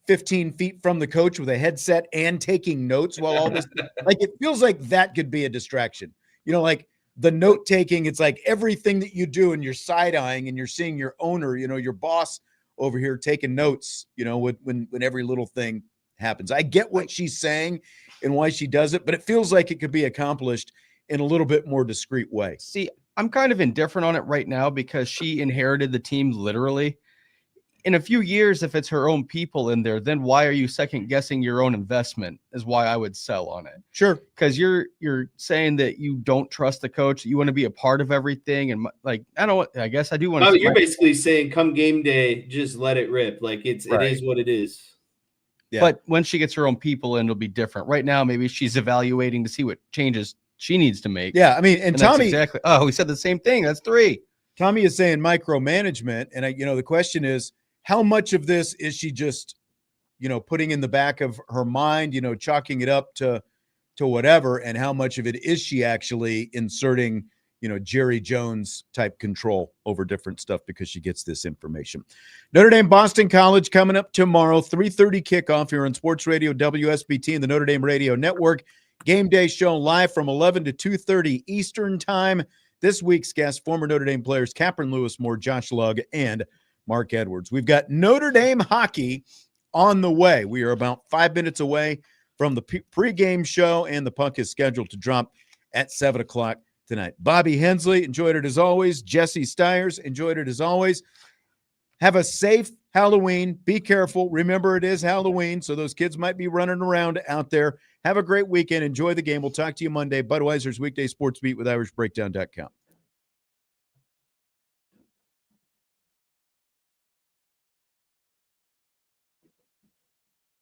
15 feet from the coach with a headset and taking notes while all this, like, it feels like that could be a distraction. Like the note taking, it's like everything that you do and you're side eyeing and you're seeing your owner, your boss over here taking notes, when every little thing happens. I get what she's saying and why she does it, but it feels like it could be accomplished in a little bit more discreet way. See, I'm kind of indifferent on it right now because she inherited the team literally. In a few years, if it's her own people in there, then why are you second guessing your own investment is why I would sell on it. Sure. Because you're saying that you don't trust the coach. You want to be a part of everything. And like, I guess I do want to. You're basically saying come game day, just let it rip. Like it is what it is. Yeah. But when she gets her own people in, it'll be different. Right now, maybe she's evaluating to see what changes she needs to make. Yeah. I mean, and Tommy, exactly. Oh, we said the same thing. That's 3. Tommy is saying micromanagement. And the question is, how much of this is she just, putting in the back of her mind, chalking it up to whatever, and how much of it is she actually inserting, Jerry Jones type control over different stuff because she gets this information. Notre Dame Boston College coming up tomorrow, 3:30 kickoff here on Sports Radio WSBT and the Notre Dame Radio Network. Game day show live from 11 to 2:30 Eastern time. This week's guests, former Notre Dame players Capron Lewis Moore, Josh Lugg, and Mark Edwards. We've got Notre Dame hockey on the way. We are about 5 minutes away from the pregame show, and the puck is scheduled to drop at 7 o'clock tonight. Bobby Hensley, enjoyed it as always. Jesse Stiers, enjoyed it as always. Have a safe Halloween. Be careful. Remember, it is Halloween, so those kids might be running around out there. Have a great weekend. Enjoy the game. We'll talk to you Monday. Budweiser's Weekday Sports Beat with IrishBreakdown.com.